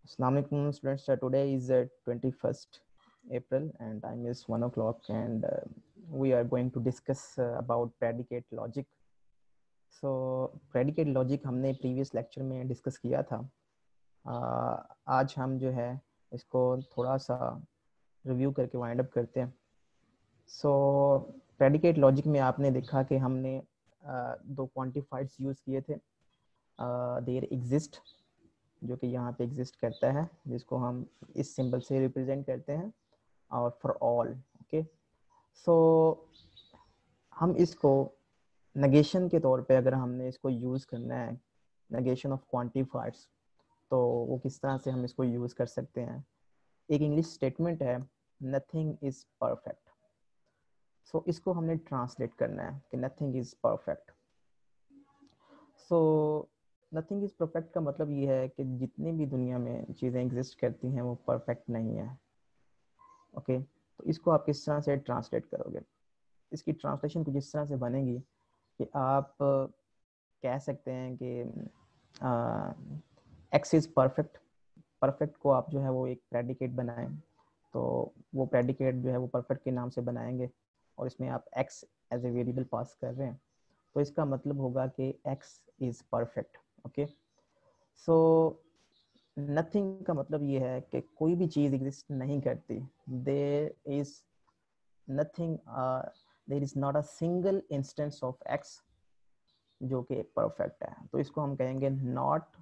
Assalamualaikum students. Today is 21st April and time is 1 o'clock and we are going to discuss about predicate logic. So predicate logic हमने previous lecture में discuss किया था. आज हम जो है इसको थोड़ा सा review करके wind up करते हैं. So predicate logic में आपने देखा कि हमने दो quantifiers use किए थे. There exist जो कि यहाँ पे एग्जिस्ट करता है, जिसको हम इस सिंबल से रिप्रेजेंट करते हैं, और फॉर ऑल. ओके, सो हम इसको नेगेशन के तौर पे अगर हमने इसको यूज़ करना है, नेगेशन ऑफ क्वांटिफायर्स, तो वो किस तरह से हम इसको यूज़ कर सकते हैं. एक इंग्लिश स्टेटमेंट है, नथिंग इज़ परफेक्ट. सो इसको हमने ट्रांसलेट करना है कि nothing is perfect. So nothing is perfect का मतलब ये है कि जितनी भी दुनिया में चीज़ें एग्जिस्ट करती हैं वो परफेक्ट नहीं है. ओके, तो इसको आप किस तरह से ट्रांसलेट करोगे? इसकी ट्रांसलेशन कुछ इस तरह से बनेगी कि आप कह सकते हैं कि एक्स इज़ परफेक्ट. परफेक्ट को आप जो है वो एक प्रेडिकेट बनाएं, तो वो प्रेडिकेट जो है वो परफेक्ट के नाम से बनाएंगे और इसमें आप X as a variable pass कर रहे हैं, तो इसका मतलब होगा कि X is perfect. Okay, so nothing का मतलब ये है कि कोई भी चीज़ एग्जिस्ट नहीं करती. There is nothing, there is not a single instance of X जो कि परफेक्ट है. तो इसको हम कहेंगे नॉट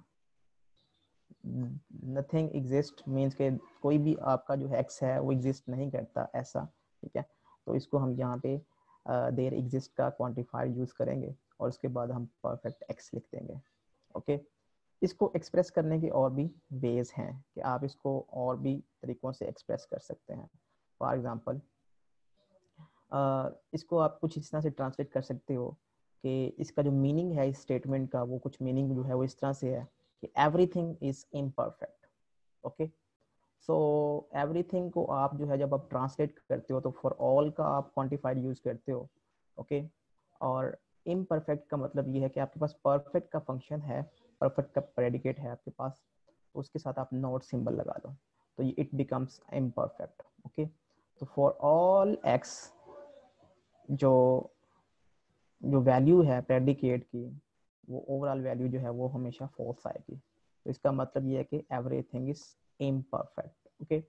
नथिंग एग्जिस्ट मीन्स के कोई भी आपका जो एक्स है वो एग्जिस्ट नहीं करता ऐसा. ठीक है, तो इसको हम यहाँ पे देयर एग्जिस्ट का क्वांटिफायर यूज़ करेंगे और उसके बाद हम परफेक्ट एक्स लिख देंगे. ओके, इसको एक्सप्रेस करने के और भी वेज हैं कि आप इसको और भी तरीक़ों से एक्सप्रेस कर सकते हैं. फॉर एग्ज़ाम्पल, इसको आप कुछ इस तरह से ट्रांसलेट कर सकते हो कि इसका जो मीनिंग है इस स्टेटमेंट का, वो कुछ मीनिंग जो है वो इस तरह से है कि everything is imperfect. Okay, so everything को आप जो है जब आप ट्रांसलेट करते हो तो फॉर ऑल का आप क्वांटिफाइड यूज़ करते हो. ओके, और इम्परफेक्ट का मतलब ये है कि आपके पास परफेक्ट का फंक्शन है, परफेक्ट का प्रेडिकेट है आपके पास, तो उसके साथ आप नॉट सिंबल लगा दो तो इट बिकम्स इम्परफेक्ट. ओके, तो फॉर ऑल एक्स जो जो वैल्यू है प्रेडिकेट की, वो ओवरऑल वैल्यू जो है वो हमेशा फॉल्स आएगी. तो इसका मतलब ये है कि एवरीथिंग इज इम्परफेक्ट. ओके,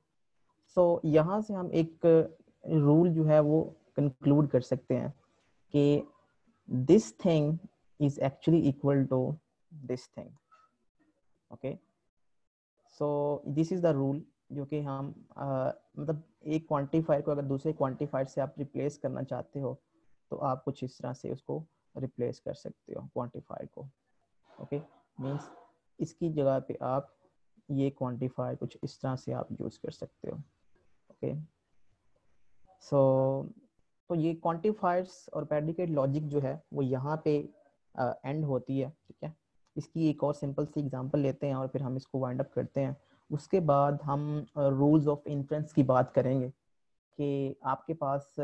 सो यहाँ से हम एक रूल जो है वो कंक्लूड कर सकते हैं कि this thing is actually equal to this thing. Okay, so this is the rule जो कि हम मतलब एक क्वांटिफायर को अगर दूसरे क्वांटिफायर से आप रिप्लेस करना चाहते हो तो आप कुछ इस तरह से उसको रिप्लेस कर सकते हो क्वांटिफायर को. ओके, मीन्स इसकी जगह पे आप ये क्वांटिफायर कुछ इस तरह से आप यूज़ कर सकते हो. ओके, सो तो ये क्वांटिफायर्स और प्रेडिकेट लॉजिक जो है वो यहाँ पे एंड होती है. ठीक है, इसकी एक और सिंपल सी एग्जांपल लेते हैं और फिर हम इसको वाइंड अप करते हैं. उसके बाद हम रूल्स ऑफ इन्फ्रेंस की बात करेंगे कि आपके पास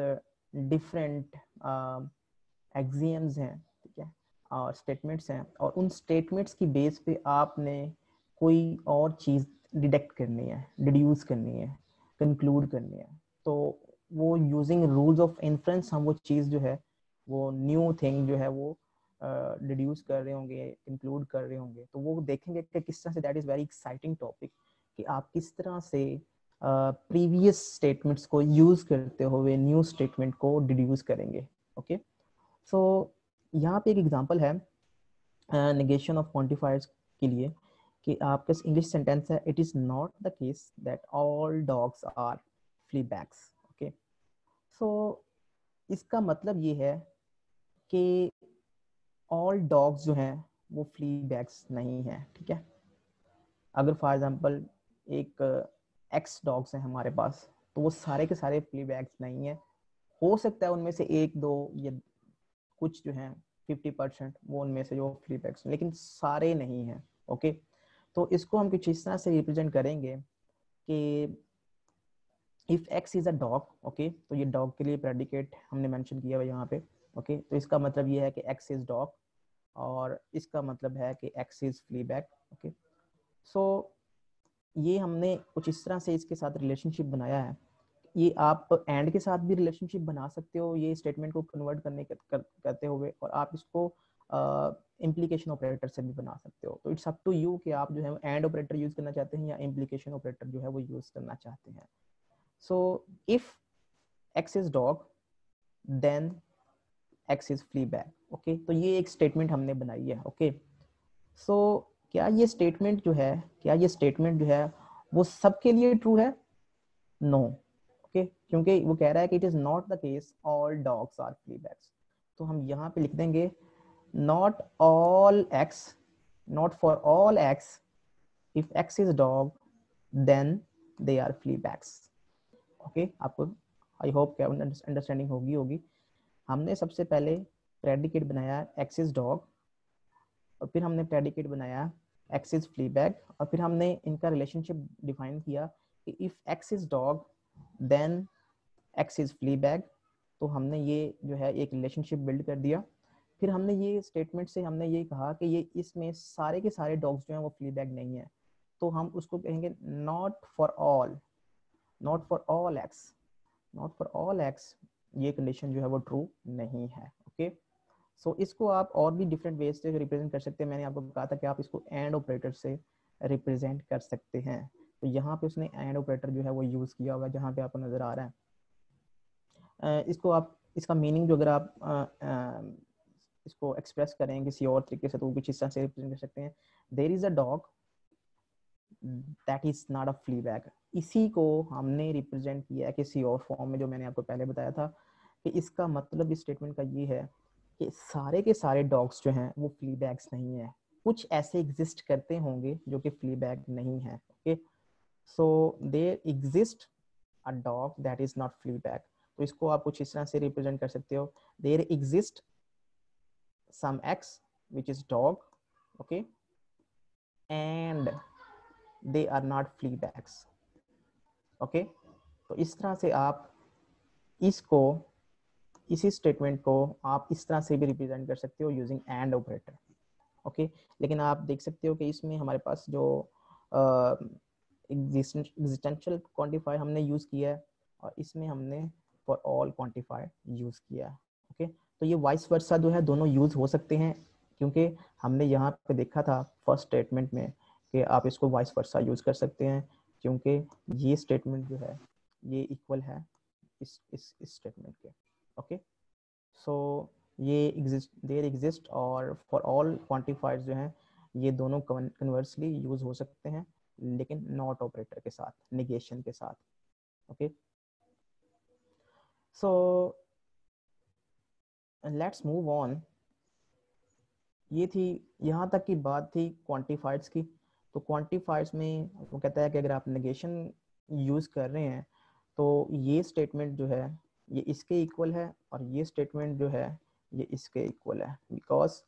डिफरेंट एक्सियम्स हैं, ठीक है, और स्टेटमेंट्स हैं, और उन स्टेटमेंट्स की बेस पे आपने कोई और चीज़ डिडक्ट करनी है, डिड्यूस करनी है, कंक्लूड करनी है. तो वो यूजिंग रूल्स ऑफ इन्फ्रेंस हम वो चीज़ जो है वो न्यू थिंग जो है वो डिड्यूस कर रहे होंगे, इंक्लूड कर रहे होंगे. तो वो देखेंगे कि किस तरह से. That is very exciting topic कि आप किस तरह से प्रीवियस स्टेटमेंट्स को यूज़ करते हुए न्यू स्टेटमेंट को डिड्यूस करेंगे. ओके, सो यहाँ पे एक एग्जांपल है नेगेशन ऑफ क्वांटिफायर्स के लिए कि आपके इंग्लिश सेंटेंस है, it is not the case that all dogs are flea bags. Okay, so इसका मतलब ये है कि ऑल डॉग्स जो हैं वो फ्ली बैग्स नहीं है. ठीक है, अगर फॉर एग्जांपल एक एक्स डॉग्स हैं हमारे पास, तो वो सारे के सारे फ्ली बैग्स नहीं है. हो सकता है उनमें से एक दो या कुछ जो हैं 50% वो उनमें से जो फ्ली बैग्स, लेकिन सारे नहीं हैं. ओके, तो इसको हम कुछ इस तरह से रिप्रेजेंट करेंगे कि if X is a dog. Okay, तो ये डॉग के लिए प्रेडिकेट हमने मेंशन किया हुआ यहाँ पे. ओके, तो इसका मतलब ये है कि एक्स इज डॉग और इसका मतलब है कि X is flea bag. Okay, so ये हमने कुछ इस तरह से इसके साथ रिलेशनशिप बनाया है। ये आप एंड के साथ भी रिलेशनशिप बना सकते हो ये स्टेटमेंट को कन्वर्ट करते हुए, और आप इसको इम्प्लीकेशन ऑपरेटर से भी बना सकते हो। तो इट्स अप टू यू कि आप जो है एंड ऑपरेटर यूज करना चाहते हैं या इम्प्लीकेशन ऑपरेटर जो है वो यूज करना चाहते हैं। So if X is dog then X is flea bag. Okay, तो ये एक स्टेटमेंट हमने बनाई है। ओके, सो क्या ये स्टेटमेंट जो है वो सबके लिए ट्रू है? नो। ओके, क्योंकि वो कह रहा है कि it is not the case all dogs are flea bags. तो हम यहाँ पे लिख देंगे not all X, not for all X, if X is dog then they are flea bags. Okay, आपको आई होप क्या अंडरस्टैंडिंग होगी। हमने सबसे पहले प्रेडिकेट बनाया एक्स इज डॉग, और फिर हमने प्रेडिकेट बनाया एक्स इज फ्ली बैग, और फिर हमने इनका रिलेशनशिप डिफाइन किया कि if X is dog then X is flea bag. तो हमने ये जो है एक रिलेशनशिप बिल्ड कर दिया। फिर हमने ये स्टेटमेंट से हमने ये कहा कि ये इसमें सारे के सारे डॉग्स जो हैं वो फ्ली बैग नहीं है, तो हम उसको कहेंगे not for all, not for all X, not for all x, ये कंडीशन जो है वो ट्रू नहीं है। ओके, सो इसको आप और भी डिफरेंट वेज से रिप्रेजेंट कर सकते हैं। मैंने आपको कहा था कि आप इसको एंड ऑपरेटर से रिप्रेजेंट कर सकते हैं। तो यहाँ पे उसने एंड ऑपरेटर जो है वो यूज किया हुआ है, जहाँ पे आपको नजर आ रहा है। इसको आप, इसका मीनिंग जो अगर आप इसको एक्सप्रेस करें किसी और तरीके से तो कुछ इस तरह से रिप्रेजेंट कर सकते हैं, there is a dog that is not a flea bag. इसी को हमने रिप्रेजेंट किया है किसी और फॉर्म में, जो मैंने आपको पहले बताया था कि इसका मतलब इस स्टेटमेंट का ये है कि सारे के सारे डॉग्स जो हैं वो फ्ली बैग्स नहीं है, कुछ ऐसे एग्जिस्ट करते होंगे जो कि फ्ली बैग नहीं है। Okay, so there exist a dog that is not flea bag. तो इसको आप कुछ इस तरह से रिप्रेजेंट कर सकते हो, there exist some X which is dog, okay, and they are not flea bags. Okay, तो इस तरह से आप इसको, इसी स्टेटमेंट को आप इस तरह से भी रिप्रेजेंट कर सकते हो यूजिंग एंड ऑपरेटर। ओके, लेकिन आप देख सकते हो कि इसमें हमारे पास जो एग्जिस्टेंशियल क्वांटिफायर हमने यूज किया है, और इसमें हमने फॉर ऑल क्वांटिफायर यूज किया है। ओके, तो ये वाइस वर्सा जो है दोनों यूज हो सकते हैं, क्योंकि हमने यहाँ पे देखा था फर्स्ट स्टेटमेंट में कि आप इसको वाइस वर्सा यूज कर सकते हैं, क्योंकि ये स्टेटमेंट जो है ये इक्वल है इस स्टेटमेंट के। ओके, सो ये देयर एग्जिस्ट और फॉर ऑल क्वांटिफायर्स जो हैं ये दोनों कन्वर्सली यूज हो सकते हैं, लेकिन नॉट ऑपरेटर के साथ, नेगेशन के साथ। Okay, so let's move on. ये थी, यहाँ तक की बात थी क्वांटिफायर्स की। तो क्वांटिफायर्स में वो कहता है कि अगर आप नेगेशन यूज कर रहे हैं तो ये स्टेटमेंट जो है ये इसके इक्वल है, और ये स्टेटमेंट जो है ये इसके इक्वल है, बिकॉज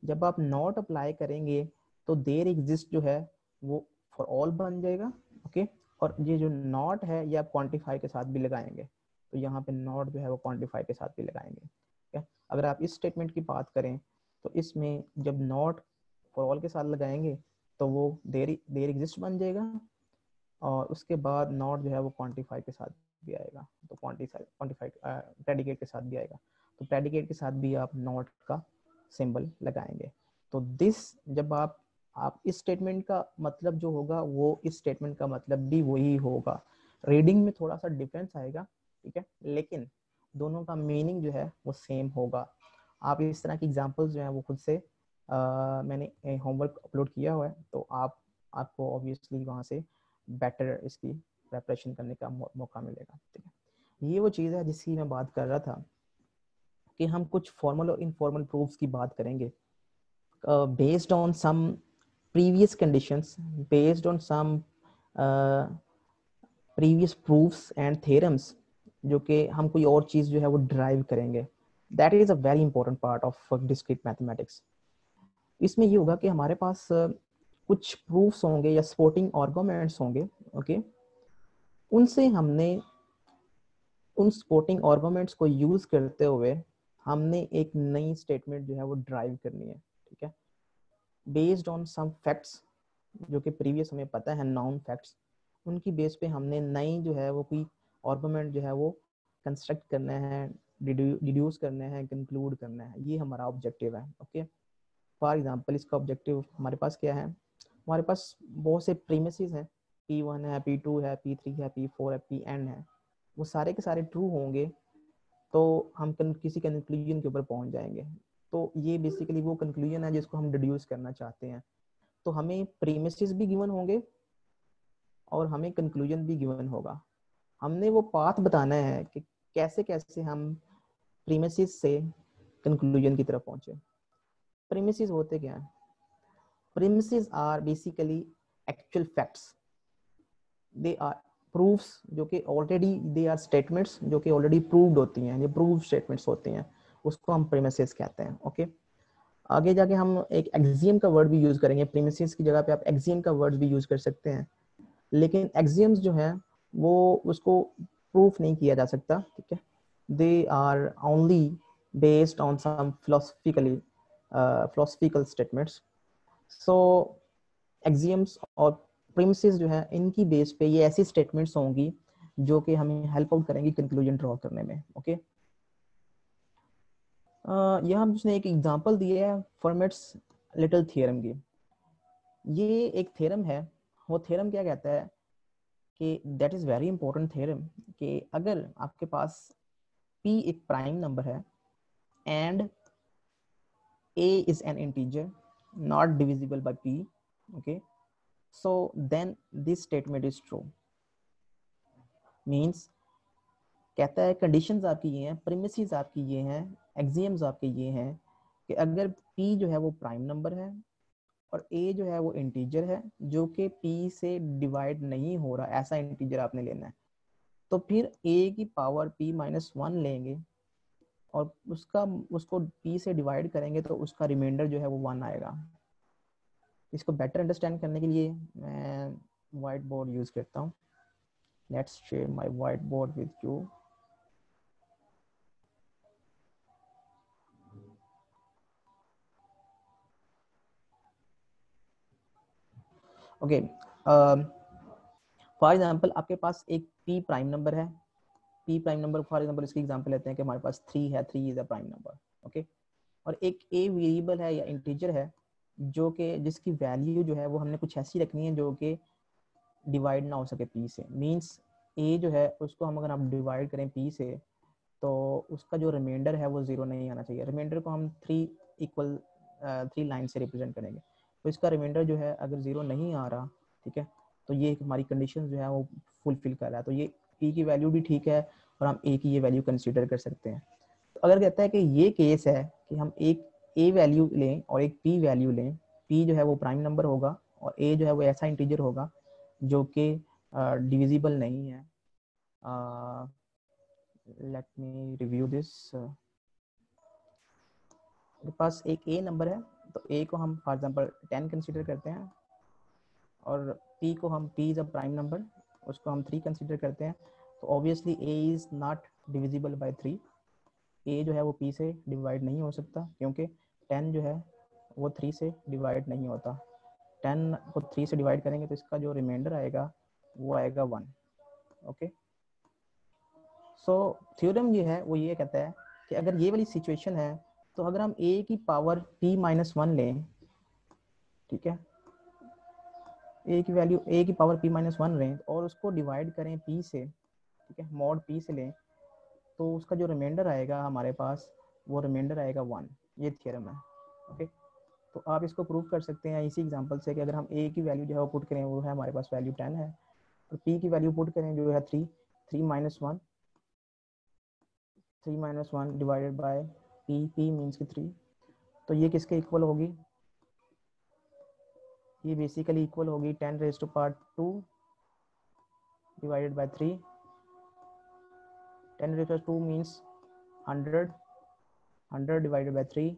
जब आप नॉट अप्लाई करेंगे तो देयर एग्जिस्ट जो है वो फॉर ऑल बन जाएगा। ओके, और ये जो नॉट है ये आप क्वांटिफाई के साथ भी लगाएंगे, तो यहाँ पे नॉट जो है वो क्वांटिफाई के साथ भी लगाएंगे। ठीक है, अगर आप इस स्टेटमेंट की बात करें तो इसमें जब नॉट फॉर ऑल के साथ लगाएंगे तो वो देयर एग्जिस्ट बन जाएगा, और उसके बाद नॉट जो है वो क्वांटिफाई के साथ भी आएगा, तो क्वांटिफाई प्रेडिकेट के साथ भी आएगा, तो प्रेडिकेट के साथ भी आप नॉट का सिंबल लगाएंगे। तो दिस, जब आप इस स्टेटमेंट का मतलब जो होगा वो इस स्टेटमेंट का मतलब भी वही होगा। रीडिंग में थोड़ा सा डिफरेंस आएगा, ठीक है, लेकिन दोनों का मीनिंग जो है वो सेम होगा। आप इस तरह की एग्जांपल्स जो है वो खुद से मैंने होमवर्क अपलोड किया हुआ है, तो आपको ऑब्वियसली वहाँ से बेटर इसकी प्रेपरेशन करने का मौका मिलेगा। ठीक है, ये वो चीज़ है जिसकी मैं बात कर रहा था कि हम कुछ फॉर्मल और इनफॉर्मल प्रूफ्स की बात करेंगे based on some previous conditions, based on some previous proofs and theorems, जो कि हम कोई और चीज़ जो है वो ड्राइव करेंगे। That is a very important part of discrete mathematics. इसमें ये होगा कि हमारे पास कुछ प्रूफ्स होंगे या सपोर्टिंग आर्गुमेंट्स होंगे। ओके, उनसे हमने उन सपोर्टिंग आर्गुमेंट्स को यूज करते हुए हमने एक नई स्टेटमेंट जो है वो ड्राइव करनी है। ठीक है, बेस्ड ऑन सम फैक्ट्स जो कि प्रीवियस हमें पता है नॉन फैक्ट्स, उनकी बेस पे हमने नई जो है वो कोई आर्गुमेंट जो है वो कंस्ट्रक्ट करना है, डिड्यूस करना है, कंक्लूड करना है, ये हमारा ऑब्जेक्टिव है। ओके, फॉर एग्जांपल इसका ऑब्जेक्टिव हमारे पास क्या है, हमारे पास बहुत से प्रीमिसेस हैं, P1 है, P2 है, P3 है, P4 है, Pn है, वो सारे के सारे ट्रू होंगे तो हम किसी कंक्लूजन के ऊपर पहुंच जाएंगे। तो ये बेसिकली वो कंक्लूजन है जिसको हम डिड्यूस करना चाहते हैं। तो हमें प्रीमिसेस भी गिवन होंगे और हमें कंक्लूजन भी गिवन होगा। हमने वो पाथ बताना है कि कैसे कैसे हम प्रीमिसेस से कंक्लूजन की तरफ पहुंचे। प्रीमिसेस होते क्या हैं? Premises are basically actual facts, they are proofs जो कि ऑलरेडी, दे आर स्टेटमेंट्स जो कि ऑलरेडी प्रूव्ड होती हैं, ये प्रूव स्टेटमेंट्स होती हैं, उसको हम प्रीमिसेस कहते हैं। ओके, आगे जाके हम एक एक्सियम का वर्ड भी यूज करेंगे, प्रीमिसेस की जगह पे आप एक्सियम का वर्ड भी यूज कर सकते हैं, लेकिन एक्सियम्स जो है वो उसको प्रूफ नहीं किया जा सकता, ठीक है, they are only based on some philosophical statements. So axioms और प्रीमिसेस जो है इनकी बेस पे ये ऐसी स्टेटमेंट्स होंगी जो कि हमें हेल्प आउट करेंगी कंक्लूजन ड्रॉ करने में। ओके, यहाँ हम उसने एक एग्जांपल दिया है फॉर्मेट्स लिटिल थ्योरम की। ये एक थ्योरम है, वो थ्योरम क्या कहता है कि that is very important theorem, कि अगर आपके पास p एक प्राइम नंबर है and a is an integer not divisible by p, okay, so then this statement is true, means कहता है कंडीशंस आपकी ये हैं, प्रीमिसेस आपकी ये हैं, एक्सियम्स आपके ये हैं कि अगर p जो है वो प्राइम नंबर है और a जो है वो इंटीजर है जो कि p से डिवाइड नहीं हो रहा, ऐसा इंटीजर आपने लेना है, तो फिर a की पावर p माइनस 1 लेंगे और उसको p से डिवाइड करेंगे तो उसका रिमाइंडर जो है वो 1 आएगा। इसको बेटर अंडरस्टैंड करने के लिए मैं व्हाइट बोर्ड यूज करता हूँ। Let's share my white board with you. Okay, for example आपके पास एक p प्राइम नंबर है, p prime number for example इसकी एग्जांपल लेते हैं कि हमारे पास 3 है, 3 is a prime number. Okay, और एक a वेरिएबल है या इंटीजर है जो कि जिसकी वैल्यू जो है वो हमने कुछ ऐसी रखनी है जो कि डिवाइड ना हो सके p से, मींस a जो है उसको हम अगर हम डिवाइड करें p से तो उसका जो रिमाइंडर है वो 0 नहीं आना चाहिए। रिमाइंडर को हम 3 लाइन से रिप्रेजेंट करेंगे, तो इसका रिमाइंडर जो है अगर 0 नहीं आ रहा, ठीक है, तो ये हमारी कंडीशन जो है वो फुलफिल कर रहा है, तो ये p की वैल्यू भी ठीक है और हम a की ये वैल्यू कंसीडर कर सकते हैं। तो अगर कहता है कि ये केस है कि हम एक a वैल्यू लें और एक p वैल्यू लें, p जो है वो प्राइम नंबर होगा और a जो है वो ऐसा इंटीजर होगा जो कि डिविजिबल नहीं है। Let me review this. मेरे पास एक a नंबर है, तो a को हम फॉर एग्जांपल 10 कंसीडर करते हैं और p को हम p is a prime number, उसको हम 3 कंसीडर करते हैं, तो obviously a is not divisible by 3। a जो है वो p से डिवाइड नहीं हो सकता क्योंकि 10 जो है वो 3 से डिवाइड नहीं होता। 10 को 3 से डिवाइड करेंगे तो इसका जो रिमाइंडर आएगा वो आएगा 1। ओके, सो थ्योरम ये है वो ये कहता है कि अगर ये वाली सिचुएशन है तो अगर हम a की पावर p माइनस 1 लें, ठीक है, a की वैल्यू a की पावर p माइनस 1 लें और उसको डिवाइड करें p से, ठीक है, मॉड p से लें, तो उसका जो रिमाइंडर आएगा हमारे पास वो रिमाइंडर आएगा 1। ये थ्योरम है। ओके, तो आप इसको प्रूव कर सकते हैं इसी एग्जांपल से कि अगर हम a की वैल्यू जो है वो पुट करें, वो है हमारे पास वैल्यू 10 है, और p की वैल्यू पुट करें जो है 3 minus 1, 3 minus 1 divided by p means की 3, तो ये किसके इक्वल होगी? ये बेसिकली इक्वल होगी 10 raise to power 2 divided by 3। 10 raise to 2 means 100, 100 divided by 3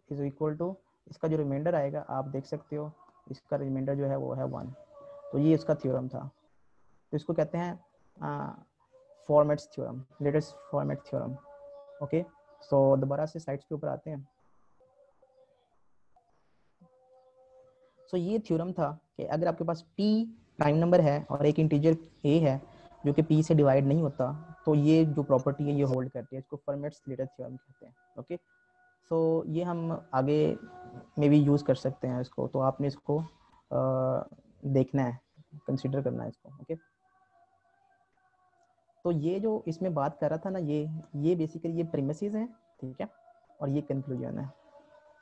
is equal to, इसका जो रिमाइंडर आएगा आप देख सकते हो, इसका रिमाइंडर जो है वो है 1। तो ये इसका थ्योरम था। तो इसको कहते हैं Fermat's theorem, latest Fermat theorem. Okay, so दोबारा से स्लाइड्स के ऊपर आते हैं। सो ये थ्योरम था कि अगर आपके पास p प्राइम नंबर है और एक इंटीजर a है जो कि p से डिवाइड नहीं होता, तो ये जो प्रॉपर्टी है ये होल्ड करती है, इसको फर्मेट-स्लेटर थ्योरम कहते हैं। ओके, सो ये हम आगे में भी यूज़ कर सकते हैं इसको, तो आपने इसको देखना है, कंसिडर करना है इसको। ओके, तो ये जो इसमें बात कर रहा था ना, ये बेसिकली ये प्रीमिसेस हैं, ठीक है, और ये कंक्लूजन है।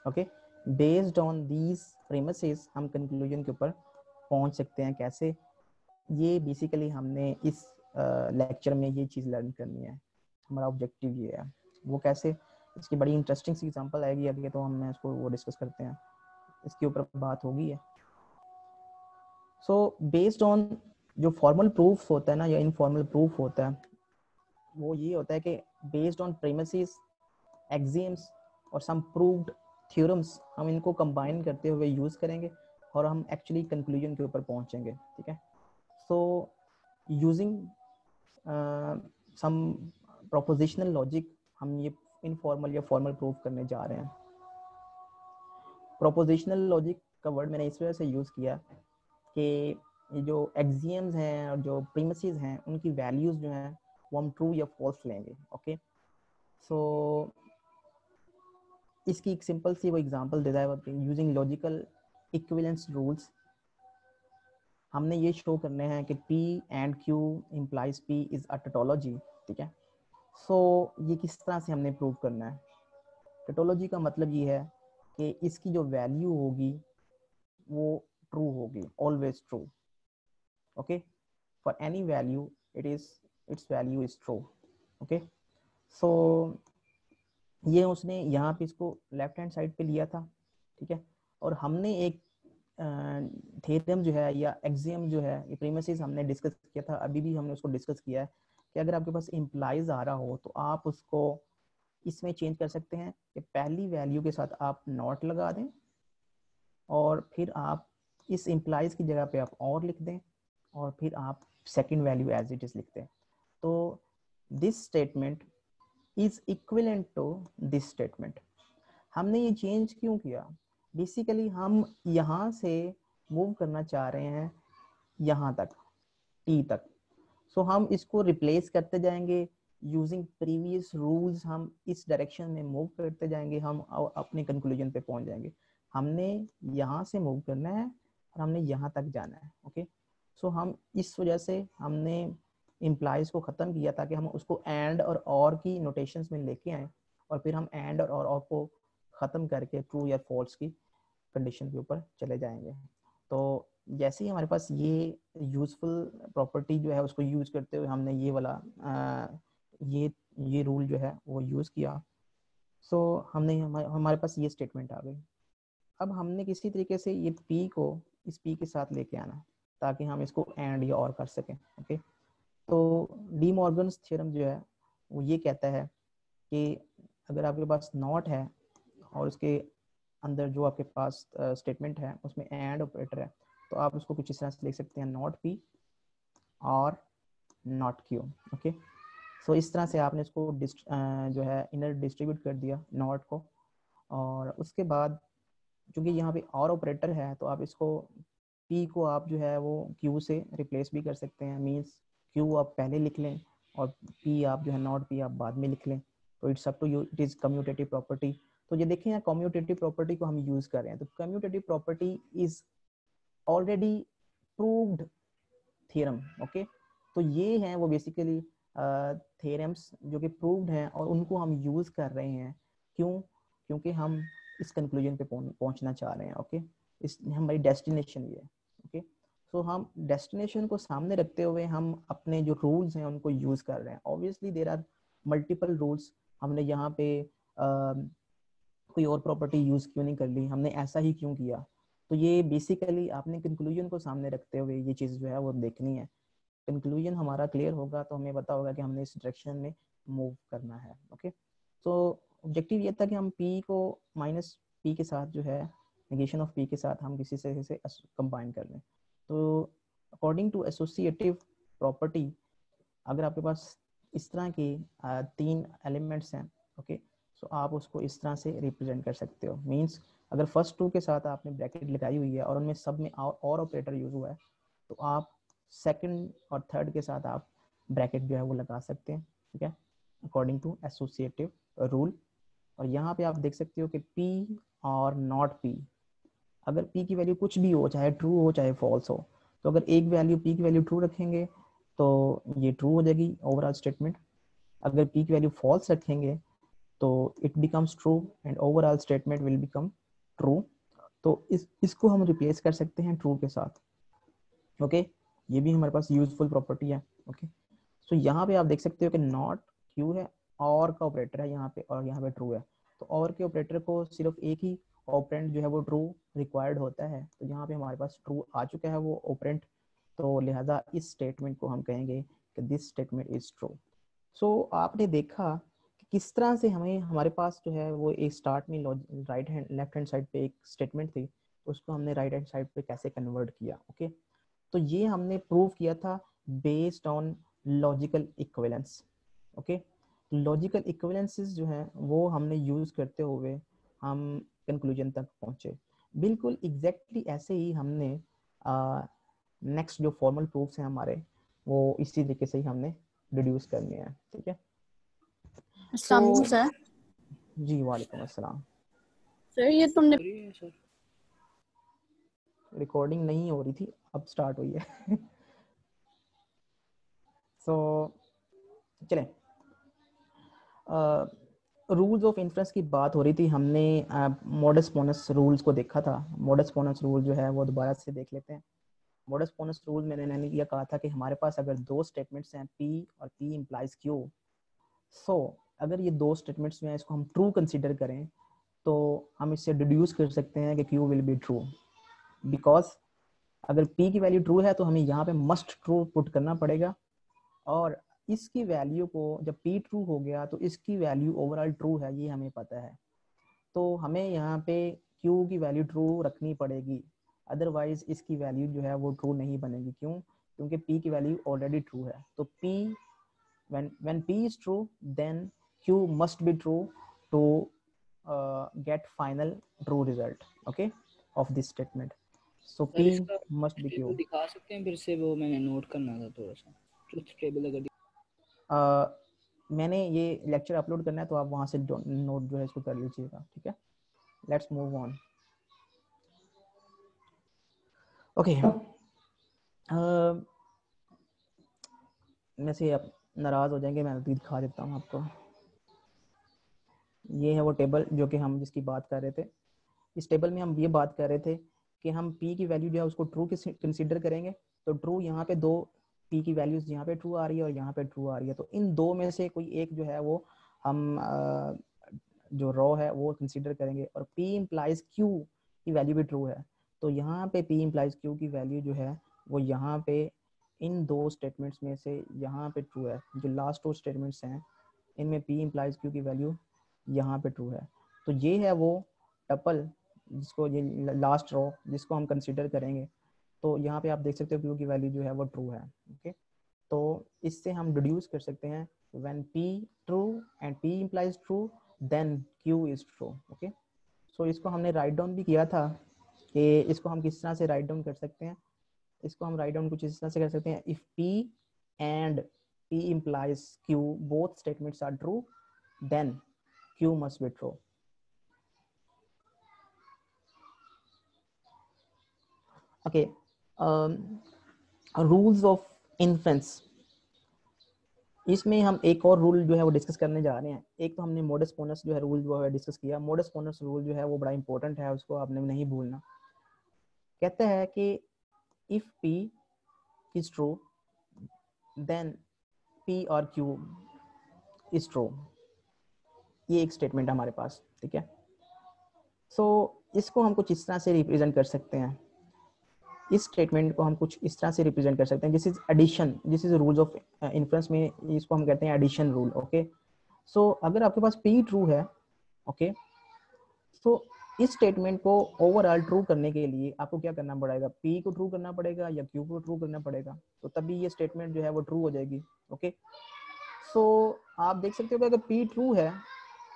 Okay, based on these premises हम कंक्लूजन के ऊपर पहुंच सकते हैं। कैसे? ये बेसिकली हमने इस लेक्चर में ये चीज़ लर्न करनी है, हमारा ऑब्जेक्टिव ये है। वो कैसे? इसकी बड़ी इंटरेस्टिंग सी एग्जांपल आएगी आगे, तो हम इसको वो डिस्कस करते हैं, इसके ऊपर बात होगी है। सो बेस्ड ऑन जो फॉर्मल प्रूफ होता है ना या इनफॉर्मल प्रूफ होता है, वो ये होता है कि बेस्ड ऑन प्रीमिसेस, एक्सियम्स और सम प्रूव्ड थ्योरम्स, हम इनको कंबाइन करते हुए यूज़ करेंगे और हम एक्चुअली कंक्लूजन के ऊपर पहुंचेंगे। ठीक है, so using some propositional logic हम ये इनफॉर्मल या फॉर्मल प्रूफ करने जा रहे हैं। प्रोपोजिशनल लॉजिक का वर्ड मैंने इस वजह से यूज़ किया कि ये जो एक्सियम्स हैं और जो प्रीमिसेस हैं उनकी वैल्यूज़ जो हैं वो हम ट्रू या फॉल्स लेंगे। ओके, सो इसकी एक सिंपल सी वो एग्जांपल देता है यूजिंग लॉजिकल इक्विवेलेंस रूल्स। हमने ये शो करने हैं कि P and Q implies P is a tautology. ठीक है, सो ये किस तरह से हमने प्रूव करना है? टोटोलॉजी का मतलब ये है कि इसकी जो वैल्यू होगी वो ट्रू होगी, always true. Okay, for any value its value is true. Okay, so ये उसने यहाँ पे इसको लेफ्ट हैंड साइड पे लिया था। ठीक है, और हमने एक थ्योरम जो है या एक्सियम जो है, ये प्रीमिसेस हमने डिस्कस किया था, अभी भी हमने उसको डिस्कस किया है कि अगर आपके पास इम्प्लाइज आ रहा हो तो आप उसको इसमें चेंज कर सकते हैं कि पहली वैल्यू के साथ आप नॉट लगा दें और फिर आप इस इम्प्लाइज की जगह पे आप और लिख दें और फिर आप second value as it is लिखते हैं। तो this statement is equivalent to this statement. हमने ये चेंज क्यों किया? बेसिकली हम यहाँ से मूव करना चाह रहे हैं यहाँ तक, टी तक। सो हम इसको रिप्लेस करते जाएंगे यूजिंग प्रीवियस रूल्स, हम इस डायरेक्शन में मूव करते जाएंगे, हम अपने कंक्लूजन पे पहुंच जाएंगे। हमने यहाँ से मूव करना है और हमने यहाँ तक जाना है। ओके, सो हम इस वजह से हमने इम्प्लाइज को ख़त्म किया ताकि हम उसको एंड और की नोटेशंस में लेके आए और फिर हम एंड और को ख़त्म करके ट्रू या फॉल्स की कंडीशन के ऊपर चले जाएंगे। तो जैसे ही हमारे पास ये यूजफुल प्रॉपर्टी जो है उसको यूज करते हुए हमने ये वाला ये रूल जो है वो यूज़ किया, सो हमने हमारे पास ये स्टेटमेंट आ गई। अब हमने किसी तरीके से ये P को इस P के साथ लेके आना ताकि हम इसको एंड या और कर सकें। ओके, तो डी मॉर्गन्स थ्योरम जो है वो ये कहता है कि अगर आपके पास नॉट है और उसके अंदर जो आपके पास स्टेटमेंट है उसमें एंड ऑपरेटर है, तो आप उसको कुछ इस तरह से लिख सकते हैं, नॉट P और नॉट Q। ओके, सो इस तरह से आपने इसको जो है इनर डिस्ट्रीब्यूट कर दिया नॉट को, और उसके बाद चूंकि यहाँ पे और ऑपरेटर है तो आप इसको P को आप जो है वो Q से रिप्लेस भी कर सकते हैं। मीन्स Q आप पहले लिख लें और P आप जो है नॉट P आप बाद में लिख लें, तो it's up to you, it is commutative property. तो ये देखें यहाँ कम्यूटेटिव प्रॉपर्टी को हम यूज कर रहे हैं, तो commutative property is already proved theorem. Okay, तो ये हैं वो बेसिकली थ्योरम्स जो कि प्रूव्ड हैं और उनको हम यूज कर रहे हैं। क्यों? क्योंकि हम इस कंक्लूजन पे पहुंचना चाह रहे हैं। ओके, इस हमारी डेस्टिनेशन ये है। ओके, सो हम डेस्टिनेशन को सामने रखते हुए हम अपने जो रूल्स हैं उनको यूज कर रहे हैं। Obviously there are multiple rules, हमने यहाँ पे कोई और प्रॉपर्टी यूज क्यों नहीं कर ली, हमने ऐसा ही क्यों किया? तो ये बेसिकली आपने कंक्लूजन को सामने रखते हुए ये चीज़ जो है वो देखनी है। कंक्लूजन हमारा क्लियर होगा तो हमें पता होगा कि हमने इस डायरेक्शन में मूव करना है। ओके, तो ऑब्जेक्टिव ये था कि हम P को माइनस P के साथ जो है नेगेशन ऑफ P के साथ हम किसी से कंबाइन कर लें। तो अकॉर्डिंग टू एसोसिएटिव प्रॉपर्टी, अगर आपके पास इस तरह की 3 एलिमेंट्स हैं, ओके, सो आप उसको इस तरह से रिप्रेजेंट कर सकते हो। मीन्स अगर फर्स्ट टू के साथ आपने ब्रैकेट लगाई हुई है और उनमें सब में और ऑपरेटर यूज हुआ है, तो आप सेकंड और थर्ड के साथ आप ब्रैकेट जो है वो लगा सकते हैं, ठीक है, अकॉर्डिंग टू एसोसिएटिव रूल। और यहाँ पे आप देख सकते हो कि P और नॉट P, अगर P की वैल्यू कुछ भी हो, चाहे ट्रू हो चाहे फॉल्स हो, तो अगर एक वैल्यू P की वैल्यू ट्रू रखेंगे तो ये ट्रू हो जाएगी ओवरऑल स्टेटमेंट। अगर P की वैल्यू फॉल्स रखेंगे तो it becomes true and overall statement will become true. तो इसको हम रिप्लेस कर सकते हैं ट्रू के साथ। ओके, ये भी हमारे पास यूजफुल प्रॉपर्टी है। ओके, सो यहाँ पे आप देख सकते हो कि नॉट क्यू है, और का ऑपरेटर है यहाँ पे, और यहाँ पे ट्रू है। तो और के ऑपरेटर को सिर्फ एक ही ऑपरेंट जो है वो ट्रू रिक्वायर्ड होता है, तो यहाँ पे हमारे पास ट्रू आ चुका है वो ऑपरेंट, तो लिहाजा इस स्टेटमेंट को हम कहेंगे कि दिस स्टेटमेंट इज ट्रू। सो आपने देखा कि किस तरह से हमें, हमारे पास जो है वो एक स्टार्ट में right hand left hand side पे एक स्टेटमेंट थी, उसको हमने राइट हैंड साइड पे कैसे कन्वर्ट किया। ओके, तो ये हमने प्रूव किया था based on logical equivalence. Okay, logical equivalences जो है वो हमने यूज करते हुए हम कंक्लूजन तक पहुंचे। बिल्कुल एग्जैक्टली ऐसे ही हमने नेक्स्ट जो फॉर्मल प्रूफ्स हैं हमारे, वो इसी तरीके से ही हमने डिड्यूस करने हैं। ठीक है, अस्सलाम वालेकुम सर। जी वालेकुम अस्सलाम। सर ये तुमने रिकॉर्डिंग नहीं हो रही थी, अब स्टार्ट हुई है। सो चलें, रूल्स ऑफ इन्फ्रेंस की बात हो रही थी, हमने मॉडस पोनस रूल्स को देखा था। मॉडस पोनस रूल जो है वो दोबारा से देख लेते हैं। मॉडस पोनस रूल में मैंने ये कहा था कि हमारे पास अगर दो स्टेटमेंट्स हैं P और P इम्प्लाइज Q, सो अगर ये दो स्टेटमेंट्स में इसको हम ट्रू कंसीडर करें तो हम इससे डिड्यूस कर सकते हैं कि Q will be true, because अगर P की वैल्यू ट्रू है तो हमें यहाँ पे मस्ट ट्रू पुट करना पड़ेगा, और इसकी वैल्यू को जब P ट्रू हो गया तो इसकी वैल्यू ओवरऑल ट्रू है, ये हमें पता है। तो हमें यहाँ पे Q की वैल्यू ट्रू रखनी पड़ेगी, अदरवाइज इसकी वैल्यू जो है वो ट्रू नहीं बनेगी। क्यों? क्योंकि P की वैल्यू ऑलरेडी ट्रू है। तो P when P is true then Q must be true to get final true result, okay, of this statement. So sir P इसका must be Q. टेबल दिखा सकते हैं फिर से, वो मैंने नोट करना था थोड़ा सा, ट्रुथ टेबल अगर मैंने ये लेक्चर अपलोड करना है तो आप वहाँ से नोट जो है इसको कर लीजिएगा। ठीक है, लेट्स मूव ऑन। ओके, वैसे आप नाराज़ हो जाएंगे, मैं अभी दिखा देता हूँ आपको। ये है वो टेबल जो कि हम जिसकी बात कर रहे थे। इस टेबल में हम ये बात कर रहे थे कि हम P की वैल्यू जो है उसको ट्रू कंसीडर करेंगे, तो ट्रू यहाँ पे दो P की वैल्यूज यहाँ पे ट्रू आ रही है और यहाँ पे ट्रू आ रही है, तो इन दो में से कोई एक जो है वो हम जो रो है वो कंसीडर करेंगे, और P इम्प्लाइज Q की वैल्यू भी ट्रू है, तो यहाँ पे P इम्प्लाइज Q की वैल्यू जो है वो यहाँ पे इन दो स्टेटमेंट्स में से यहाँ पे ट्रू है। जो लास्ट दो स्टेटमेंट्स हैं इनमें P इम्प्लाइज Q की वैल्यू यहाँ पे ट्रू है। तो ये है वो टपल जिसको, ये लास्ट रो जिसको हम कंसीडर करेंगे। तो यहाँ पे आप देख सकते हो Q की वैल्यू जो है वो ट्रू है। ओके, तो इससे हम डिड्यूस कर सकते हैं when P true and P implies true then Q is true. Okay, so इसको हमने राइट डाउन भी किया था कि इसको हम किस तरह से राइट डाउन कर सकते हैं। इसको हम राइट डाउन कुछ इस तरह से कर सकते हैं, if P and P implies Q both statements are true then Q must be true. Okay, rules of inference, इसमें हम एक और रूल जो है वो डिस्कस करने जा रहे हैं। एक तो हमने मोडस पोनस जो है रूल जो है डिस्कस किया। मोडस पोनस रूल जो है वो बड़ा इंपॉर्टेंट है, उसको आपने नहीं भूलना। कहता है कि if P is true then P और Q is true, ये एक स्टेटमेंट है हमारे पास। ठीक है, सो इसको हम कुछ इस तरह से रिप्रेजेंट कर सकते हैं। इस स्टेटमेंट को हम कुछ इस तरह से रिप्रेजेंट कर सकते हैं, this is addition, this is rules of inference में इसको हम कहते हैं एडिशन रूल। ओके, सो अगर आपके पास P ट्रू है, ओके, सो इस स्टेटमेंट को ओवरऑल ट्रू करने के लिए आपको क्या करना पड़ेगा? P को ट्रू करना पड़ेगा या Q को ट्रू करना पड़ेगा, तो तभी ये स्टेटमेंट जो है वो ट्रू हो जाएगी। ओके, सो आप देख सकते हो कि अगर P ट्रू है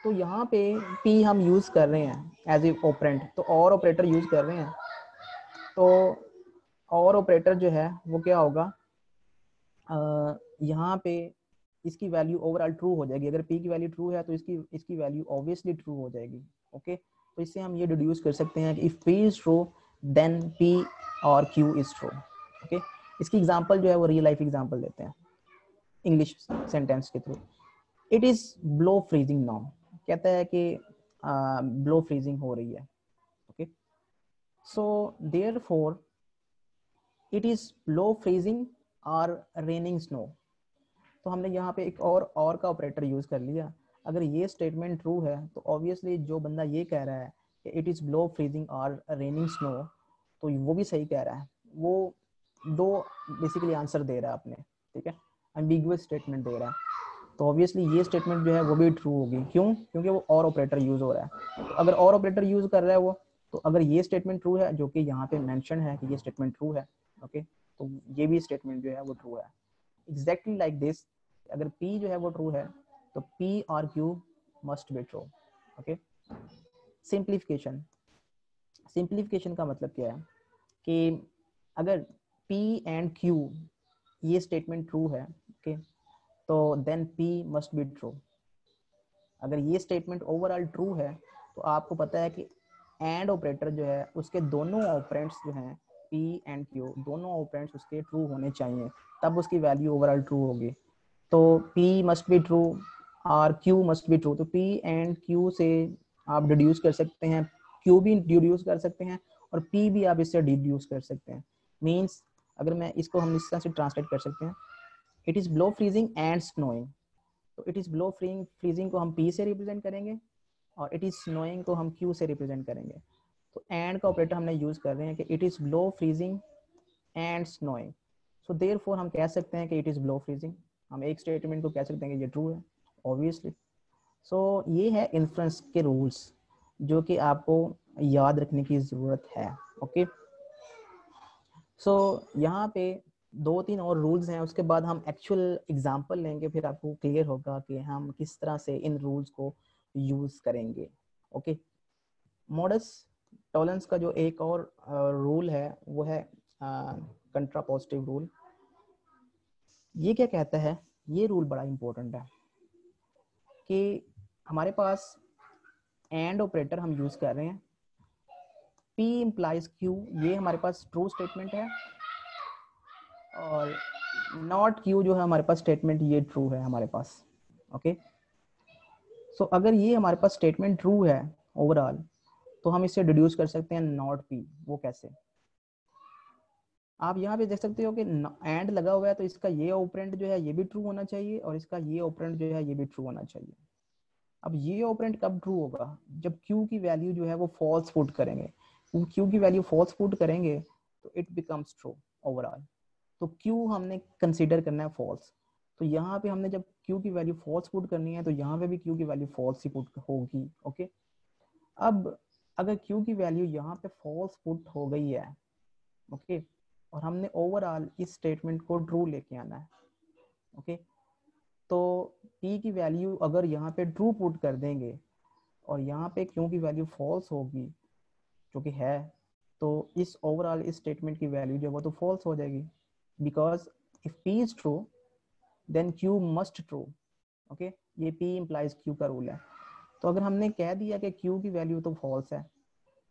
तो यहाँ पे P हम यूज कर रहे हैं एज ए ऑपरेंड, तो और ऑपरेटर यूज कर रहे हैं, तो और ऑपरेटर जो है वो क्या होगा, यहाँ पे इसकी वैल्यू ओवरऑल ट्रू हो जाएगी। अगर P की वैल्यू ट्रू है तो इसकी वैल्यू ऑब्वियसली ट्रू हो जाएगी। ओके, तो इससे हम ये डिड्यूस कर सकते हैं कि if P is true then P और Q इज ट्रू। ओके, इसकी एग्जांपल जो है वो रियल लाइफ एग्जांपल लेते हैं इंग्लिश सेंटेंस के through. It is below freezing now, कहता है कि ब्लो फ्रीजिंग हो रही है। Okay, so therefore it is below freezing और रेनिंग स्नो। तो हमने यहाँ पे एक और का ऑपरेटर यूज कर लिया। अगर ये स्टेटमेंट ट्रू है तो ऑब्वियसली जो बंदा ये कह रहा है कि इट इज ब्लो फ्रीजिंग और रेनिंग स्नो, तो वो भी सही कह रहा है। वो दो बेसिकली आंसर दे रहा है अपने, ठीक है, एम्बिगुअस स्टेटमेंट दे रहा है। तो ऑब्वियसली ये स्टेटमेंट जो है वो भी ट्रू होगी। क्यों? क्योंकि वो और ऑपरेटर यूज हो रहा है। तो अगर और ऑपरेटर यूज कर रहा है वो, तो अगर ये स्टेटमेंट ट्रू है जो कि यहाँ पे मेंशन है कि ये स्टेटमेंट ट्रू है, ओके, तो ये भी स्टेटमेंट जो है वो ट्रू है। एग्जैक्टली लाइक दिस, अगर P जो है वो ट्रू है तो P और Q must be true. Okay, simplification. Simplification का मतलब क्या है कि अगर P एंड Q ये स्टेटमेंट ट्रू है, ओके, तो then P must be true. अगर ये स्टेटमेंट ओवरऑल ट्रू है तो आपको पता है कि एंड ऑपरेटर जो है उसके दोनों ऑपरेंड्स जो हैं P एंड Q, दोनों ऑपरेंड्स उसके ट्रू होने चाहिए, तब उसकी वैल्यू ओवरऑल ट्रू होगी। तो P मस्ट बी ट्रू और Q मस्ट बी ट्रू। तो P एंड Q से आप डिड्यूस कर सकते हैं, Q भी डिड्यूस कर सकते हैं और P भी आप इससे डिड्यूस कर सकते हैं। मीन्स अगर मैं इसको हम इस तरह से ट्रांसलेट कर सकते हैं, it is below freezing and snowing. तो इट इज ब्लो फ्रीजिंग को हम P से रिप्रेजेंट करेंगे और इट इज स्नोइंग को हम Q से रिप्रेजेंट करेंगे। तो एंड का ऑपरेटर हमने यूज कर रहे हैं कि it is below freezing and snowing. So therefore हम कह सकते हैं कि इट इज ब्लो फ्रीजिंग। हम एक स्टेटमेंट को कह सकते हैं कि ये ट्रू है ऑब्वियसली। सो ये है इन्फ्रेंस के रूल्स जो कि आपको याद रखने की जरूरत है। ओके, सो यहाँ पे 2-3 और रूल्स हैं, उसके बाद हम एक्चुअल एग्जांपल लेंगे, फिर आपको क्लियर होगा कि हम किस तरह से इन रूल्स को यूज करेंगे। ओके, मॉडस टॉलरेंस का जो एक और रूल है वो है कंट्रापोजिटिव रूल। ये क्या कहता है? ये रूल बड़ा इंपॉर्टेंट है कि हमारे पास एंड ऑपरेटर हम यूज कर रहे हैं, P implies Q, ये हमारे पास ट्रू स्टेटमेंट है, और नॉट Q जो है हमारे पास स्टेटमेंट ये ट्रू है हमारे पास। ओके, सो अगर ये हमारे पास स्टेटमेंट ट्रू है ओवरऑल, तो हम इससे डिड्यूस कर सकते हैं नॉट P। वो कैसे? आप यहाँ पे देख सकते हो कि एंड लगा हुआ है, तो इसका ये ऑपरेंड जो है ये भी ट्रू होना चाहिए और इसका ये ऑपरेंड जो है ये भी ट्रू होना चाहिए। अब ये ऑपरेंड कब ट्रू होगा? जब Q की वैल्यू जो है वो फॉल्स पुट करेंगे। Q की वैल्यू फॉल्स पुट करेंगे तो इट बिकम्स ट्रू ओवरऑल। तो Q हमने कंसीडर करना है फॉल्स। तो यहाँ पे हमने जब Q की वैल्यू फॉल्स पुट करनी है तो यहाँ पे भी Q की वैल्यू फॉल्स ही पुट होगी। ओके, अब अगर Q की वैल्यू यहाँ पे फॉल्स पुट हो गई है, ओके, और हमने ओवरऑल इस स्टेटमेंट को ट्रू लेके आना है, ओके, तो P की वैल्यू अगर यहाँ पे ट्रू पुट कर देंगे और यहाँ पे Q की वैल्यू फॉल्स होगी जो कि है, तो इस ओवरऑल इस स्टेटमेंट की वैल्यू जो है वो तो फॉल्स हो जाएगी, because if P is true then Q must true. Okay, ये P इम्प्लाइज Q का रूल है। तो अगर हमने कह दिया कि Q की वैल्यू तो फॉल्स है,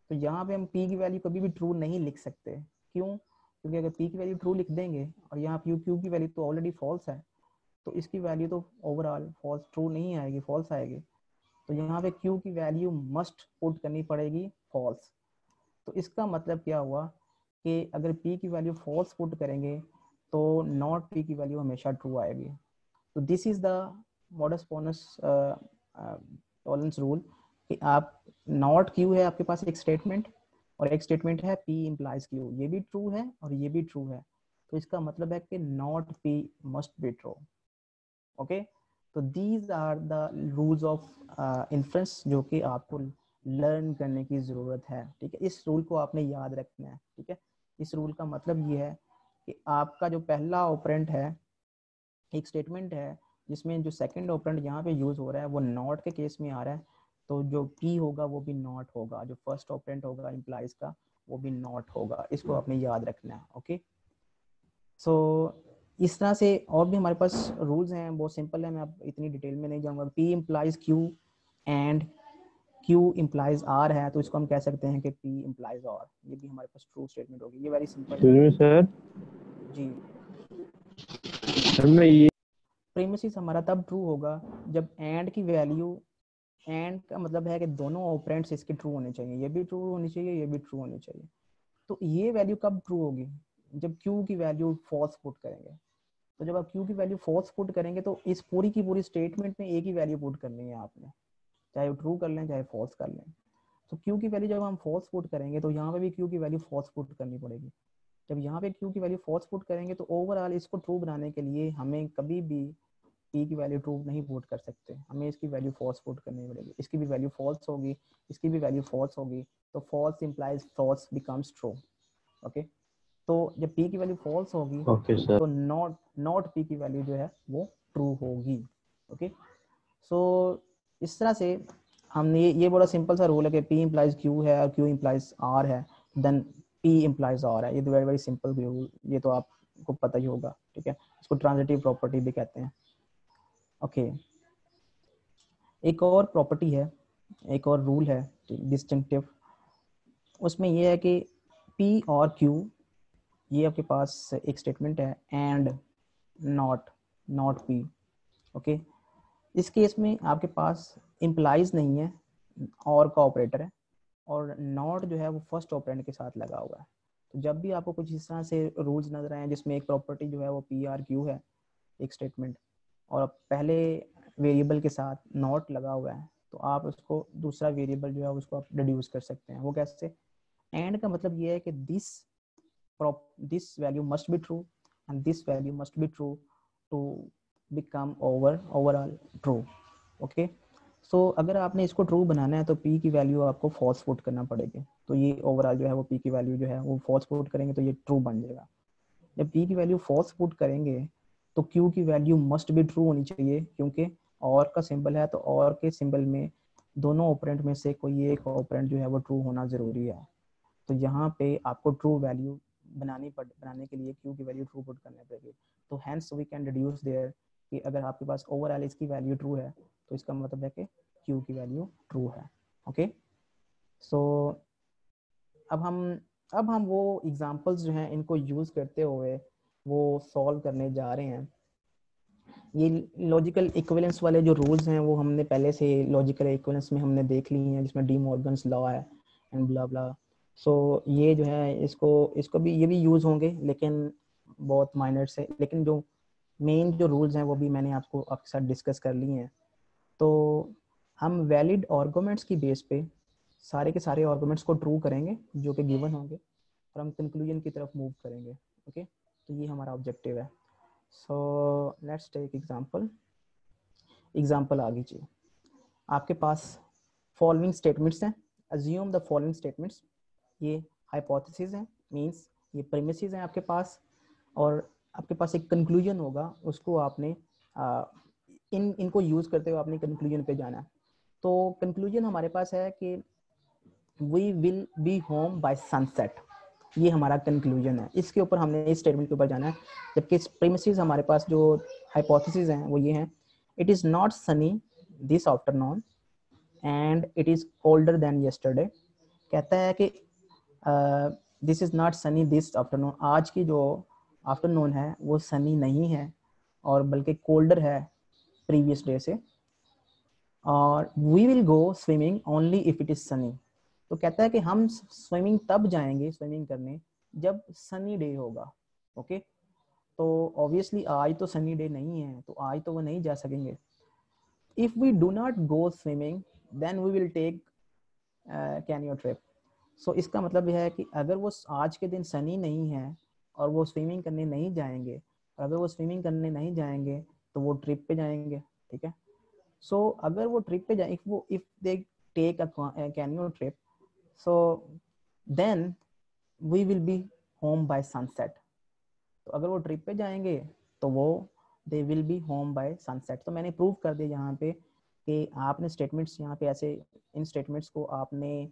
तो यहाँ पे हम P की वैल्यू कभी भी ट्रू नहीं लिख सकते। क्यों? क्योंकि अगर P की वैल्यू ट्रू लिख देंगे और यहाँ Q की वैल्यू तो ऑलरेडी फॉल्स है, तो इसकी वैल्यू तो ओवरऑल फॉल्स ट्रू नहीं आएगी, फॉल्स आएगी। तो यहाँ पे Q की वैल्यू मस्ट पुट करनी पड़ेगी फॉल्स। तो इसका मतलब क्या हुआ कि अगर P की वैल्यू फॉल्स पुट करेंगे तो नॉट P की वैल्यू हमेशा ट्रू आएगी। तो this is the modus ponens tollens rule कि आप नॉट Q है आपके पास एक स्टेटमेंट और एक स्टेटमेंट है P इम्प्लाइज Q, ये भी ट्रू है और ये भी ट्रू है, तो इसका मतलब है कि not P must be true. Okay, तो these are the rules of inference जो कि आपको लर्न करने की जरूरत है। ठीक है, इस रूल को आपने याद रखना है। ठीक है, इस रूल का मतलब ये है कि आपका जो पहला ऑपरेंड है, एक स्टेटमेंट है जिसमें जो सेकंड ऑपरेंड यहाँ पे यूज हो रहा है वो नॉट के केस में आ रहा है, तो जो p होगा वो भी नॉट होगा, जो फर्स्ट ऑपरेंड होगा इम्प्लाइज का वो भी नॉट होगा, इसको आपने याद रखना है। ओके, सो इस तरह से और भी हमारे पास रूल्स हैं, बहुत सिंपल है, मैं अब इतनी डिटेल में नहीं जाऊंगा। p implies q and q implies r है, तो इसको हम कह सकते हैं कि p इम्प्लाइज r, ये भी हमारे पास ट्रू स्टेटमेंट होगी। ये वेरी सिंपल है सर जी। सर मैं ये प्रीमिसिस हमारा तब ट्रू होगा जब एंड की वैल्यू, एंड का मतलब है कि दोनों ऑपरेंड्स इसके ट्रू होने चाहिए, ये भी ट्रू होनी चाहिए, ये भी ट्रू होनी चाहिए। तो ये वैल्यू कब ट्रू होगी? जब q की वैल्यू फॉल्स पुट करेंगे। तो जब आप q की वैल्यू फॉल्स पुट करेंगे तो इस पूरी की पूरी स्टेटमेंट में एक ही वैल्यू पुट करनी है आपने, चाहे वो ट्रू कर लें चाहे फॉल्स कर लें। तो q की वैल्यू जब हम फॉल्स पुट करेंगे तो यहाँ पे भी q की वैल्यू फॉल्स पुट करनी पड़ेगी। जब यहाँ पे q की वैल्यू फॉल्स पुट करेंगे तो ओवरऑल इसको ट्रू बनाने के लिए हमें कभी भी p की वैल्यू ट्रू नहीं पुट कर सकते, हमें इसकी वैल्यू फॉल्स पुट करनी पड़ेगी। इसकी भी वैल्यू फॉल्स होगी, इसकी भी वैल्यू फॉल्स होगी, तो false implies false becomes true. Okay, तो जब p की वैल्यू फॉल्स होगी ओके सर तो नॉट p की वैल्यू जो है वो ट्रू होगी। ओके, सो इस तरह से हमने ये बड़ा सिंपल सा रूल है कि p इम्प्लाइज q है और q इम्प्लाइज r है, देन p इम्प्लाइज r है। ये तो वेरी वेरी सिंपल रूल, ये तो आपको पता ही होगा। ठीक है, इसको ट्रांजिटिव प्रॉपर्टी भी कहते हैं। ओके, एक और प्रॉपर्टी है, एक और रूल है डिस्टिंक्टिव, उसमें ये है कि p और q, ये आपके पास एक स्टेटमेंट है एंड नॉट p। ओके, इस केस में आपके पास इम्प्लाइज नहीं है, और का ऑपरेटर है, और नॉट जो है वो फर्स्ट ऑपरेंड के साथ लगा हुआ है। तो जब भी आपको कुछ इस तरह से रूल्स नजर आए जिसमें एक प्रॉपर्टी जो है वो p r q है, एक स्टेटमेंट, और पहले वेरिएबल के साथ नॉट लगा हुआ है, तो आप उसको दूसरा वेरिएबल जो है उसको आप डिड्यूस कर सकते हैं। वो कैसे? एंड का मतलब ये है कि this value must be true and this value must be true to become overall true. Okay, so अगर आपने इसको ट्रू बनाना है तो p की वैल्यू आपको फॉल्स पुट करना पड़ेगी, तो ये ओवरऑल जो है वो p की वैल्यू जो है वो फॉल्स पुट करेंगे तो ये ट्रू बन जाएगा। जब p की वैल्यू फॉल्स पुट करेंगे तो q की वैल्यू मस्ट बी ट्रू होनी चाहिए, क्योंकि और का सिंबल है, तो और के सिंबल में दोनों ऑपरेंड में से कोई एक ऑपरेंड जो है वो ट्रू होना जरूरी है। तो यहाँ पे आपको ट्रू वैल्यू बनाने के लिए q की वैल्यू ट्रू पुट करनी पड़ेगी। तो hence we can reduce there कि अगर आपके पास ओवरऑल इसकी वैल्यू ट्रू है तो इसका मतलब है कि q की वैल्यू ट्रू है। ओके, सो अब हम वो एग्जांपल्स जो हैं इनको यूज करते हुए वो सॉल्व करने जा रहे हैं। ये लॉजिकल इक्विवेलेंस वाले जो रूल्स हैं वो हमने पहले से लॉजिकल इक्विवेलेंस में हमने देख ली हैं, जिसमें डी मॉर्गन्स लॉ है एंड ब्ला ब्ला। सो ये जो है इसको भी ये भी यूज होंगे, लेकिन बहुत माइनर से, लेकिन जो मेन जो रूल्स हैं वो भी मैंने आपके साथ डिस्कस कर लिए हैं। तो हम वैलिड आर्गुमेंट्स की बेस पे सारे के सारे आर्गुमेंट्स को ट्रू करेंगे जो कि गिवन होंगे, और हम कंक्लूजन की तरफ मूव करेंगे। ओके, तो ये हमारा ऑब्जेक्टिव है। सो लेट्स टेक एग्जांपल आ लीजिए। आपके पास फॉलोइंग स्टेटमेंट्स हैं, अज्यूम द फॉलोइंग स्टेटमेंट्स। ये हाइपोथेसिस हैं, मींस ये प्रीमिसेस हैं आपके पास, और आपके पास एक कंक्लूजन होगा, उसको आपने इनको यूज करते हुए आपने कंक्लूजन पे जाना है। तो कंक्लूजन हमारे पास है कि we will be home by sunset, ये हमारा कंक्लूजन है। इसके ऊपर हमने इस स्टेटमेंट के ऊपर जाना है। जबकि प्रीमिसेस हमारे पास जो हाइपोथेसिस हैं वो ये हैं, it is not sunny this afternoon and it is colder than yesterday. कहता है कि this is not sunny this afternoon, आज की जो आफ्टरनून है वो सनी नहीं है और बल्कि कोल्डर है प्रीवियस डे से। और we will go swimming only if it is sunny. तो कहता है कि हम स्विमिंग तब जाएंगे स्विमिंग करने जब सनी डे होगा। ओके, तो ऑब्वियसली आज तो सनी डे नहीं है, तो आज तो वो नहीं जा सकेंगे। If we do not go swimming then we will take canoe trip. So इसका मतलब यह है कि अगर वो आज के दिन सनी नहीं है और वो स्विमिंग करने नहीं जाएंगे, और अगर वो स्विमिंग करने नहीं जाएंगे तो वो ट्रिप पे जाएंगे। ठीक है, सो अगर वो ट्रिप पे जाए, if they take a canoe trip, so then we will be home by sunset. तो अगर वो ट्रिप पे जाएंगे तो वो they will be home by sunset. तो मैंने प्रूव कर दिया यहाँ पे कि आपने स्टेटमेंट्स यहाँ पे ऐसे, इन स्टेटमेंट्स को आपने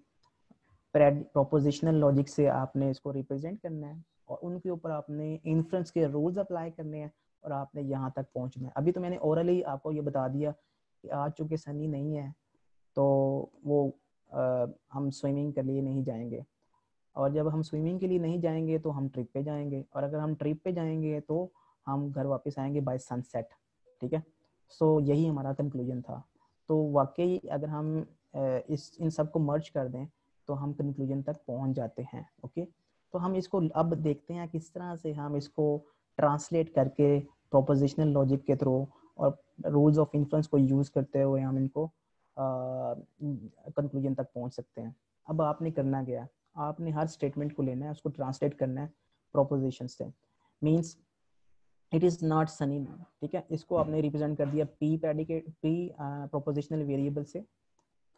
प्रोपोजिशनल लॉजिक से आपने इसको रिप्रेजेंट करना है और उनके ऊपर आपने इन्फ्रेंस के रूल्स अप्लाई करने हैं और आपने यहाँ तक पहुँचना है। अभी तो मैंने ओरली आपको ये बता दिया कि आज चूँकि सनी नहीं है तो वो हम स्विमिंग के लिए नहीं जाएंगे, और जब हम स्विमिंग के लिए नहीं जाएंगे तो हम ट्रिप पे जाएंगे, और अगर हम ट्रिप पे जाएंगे तो हम घर वापस आएंगे बाय सनसेट। ठीक है, सो यही हमारा कंक्लूजन था। तो वाकई अगर हम इस इन सब को मर्ज कर दें तो हम कंक्लूजन तक पहुंच जाते हैं। ओके, तो हम इसको अब देखते हैं किस तरह से हम इसको ट्रांसलेट करके प्रोपोजिशनल लॉजिक के थ्रू और रूल्स ऑफ इन्फ्रेंस को यूज़ करते हुए हम इनको कंक्लूजन तक पहुंच सकते हैं। अब आपने करना क्या है, आपने हर स्टेटमेंट को लेना है, उसको ट्रांसलेट करना है प्रोपोजिशन से। Means it is not sunny, ठीक है, इसको आपने रिप्रेजेंट कर दिया P predicate, P propositional variable से।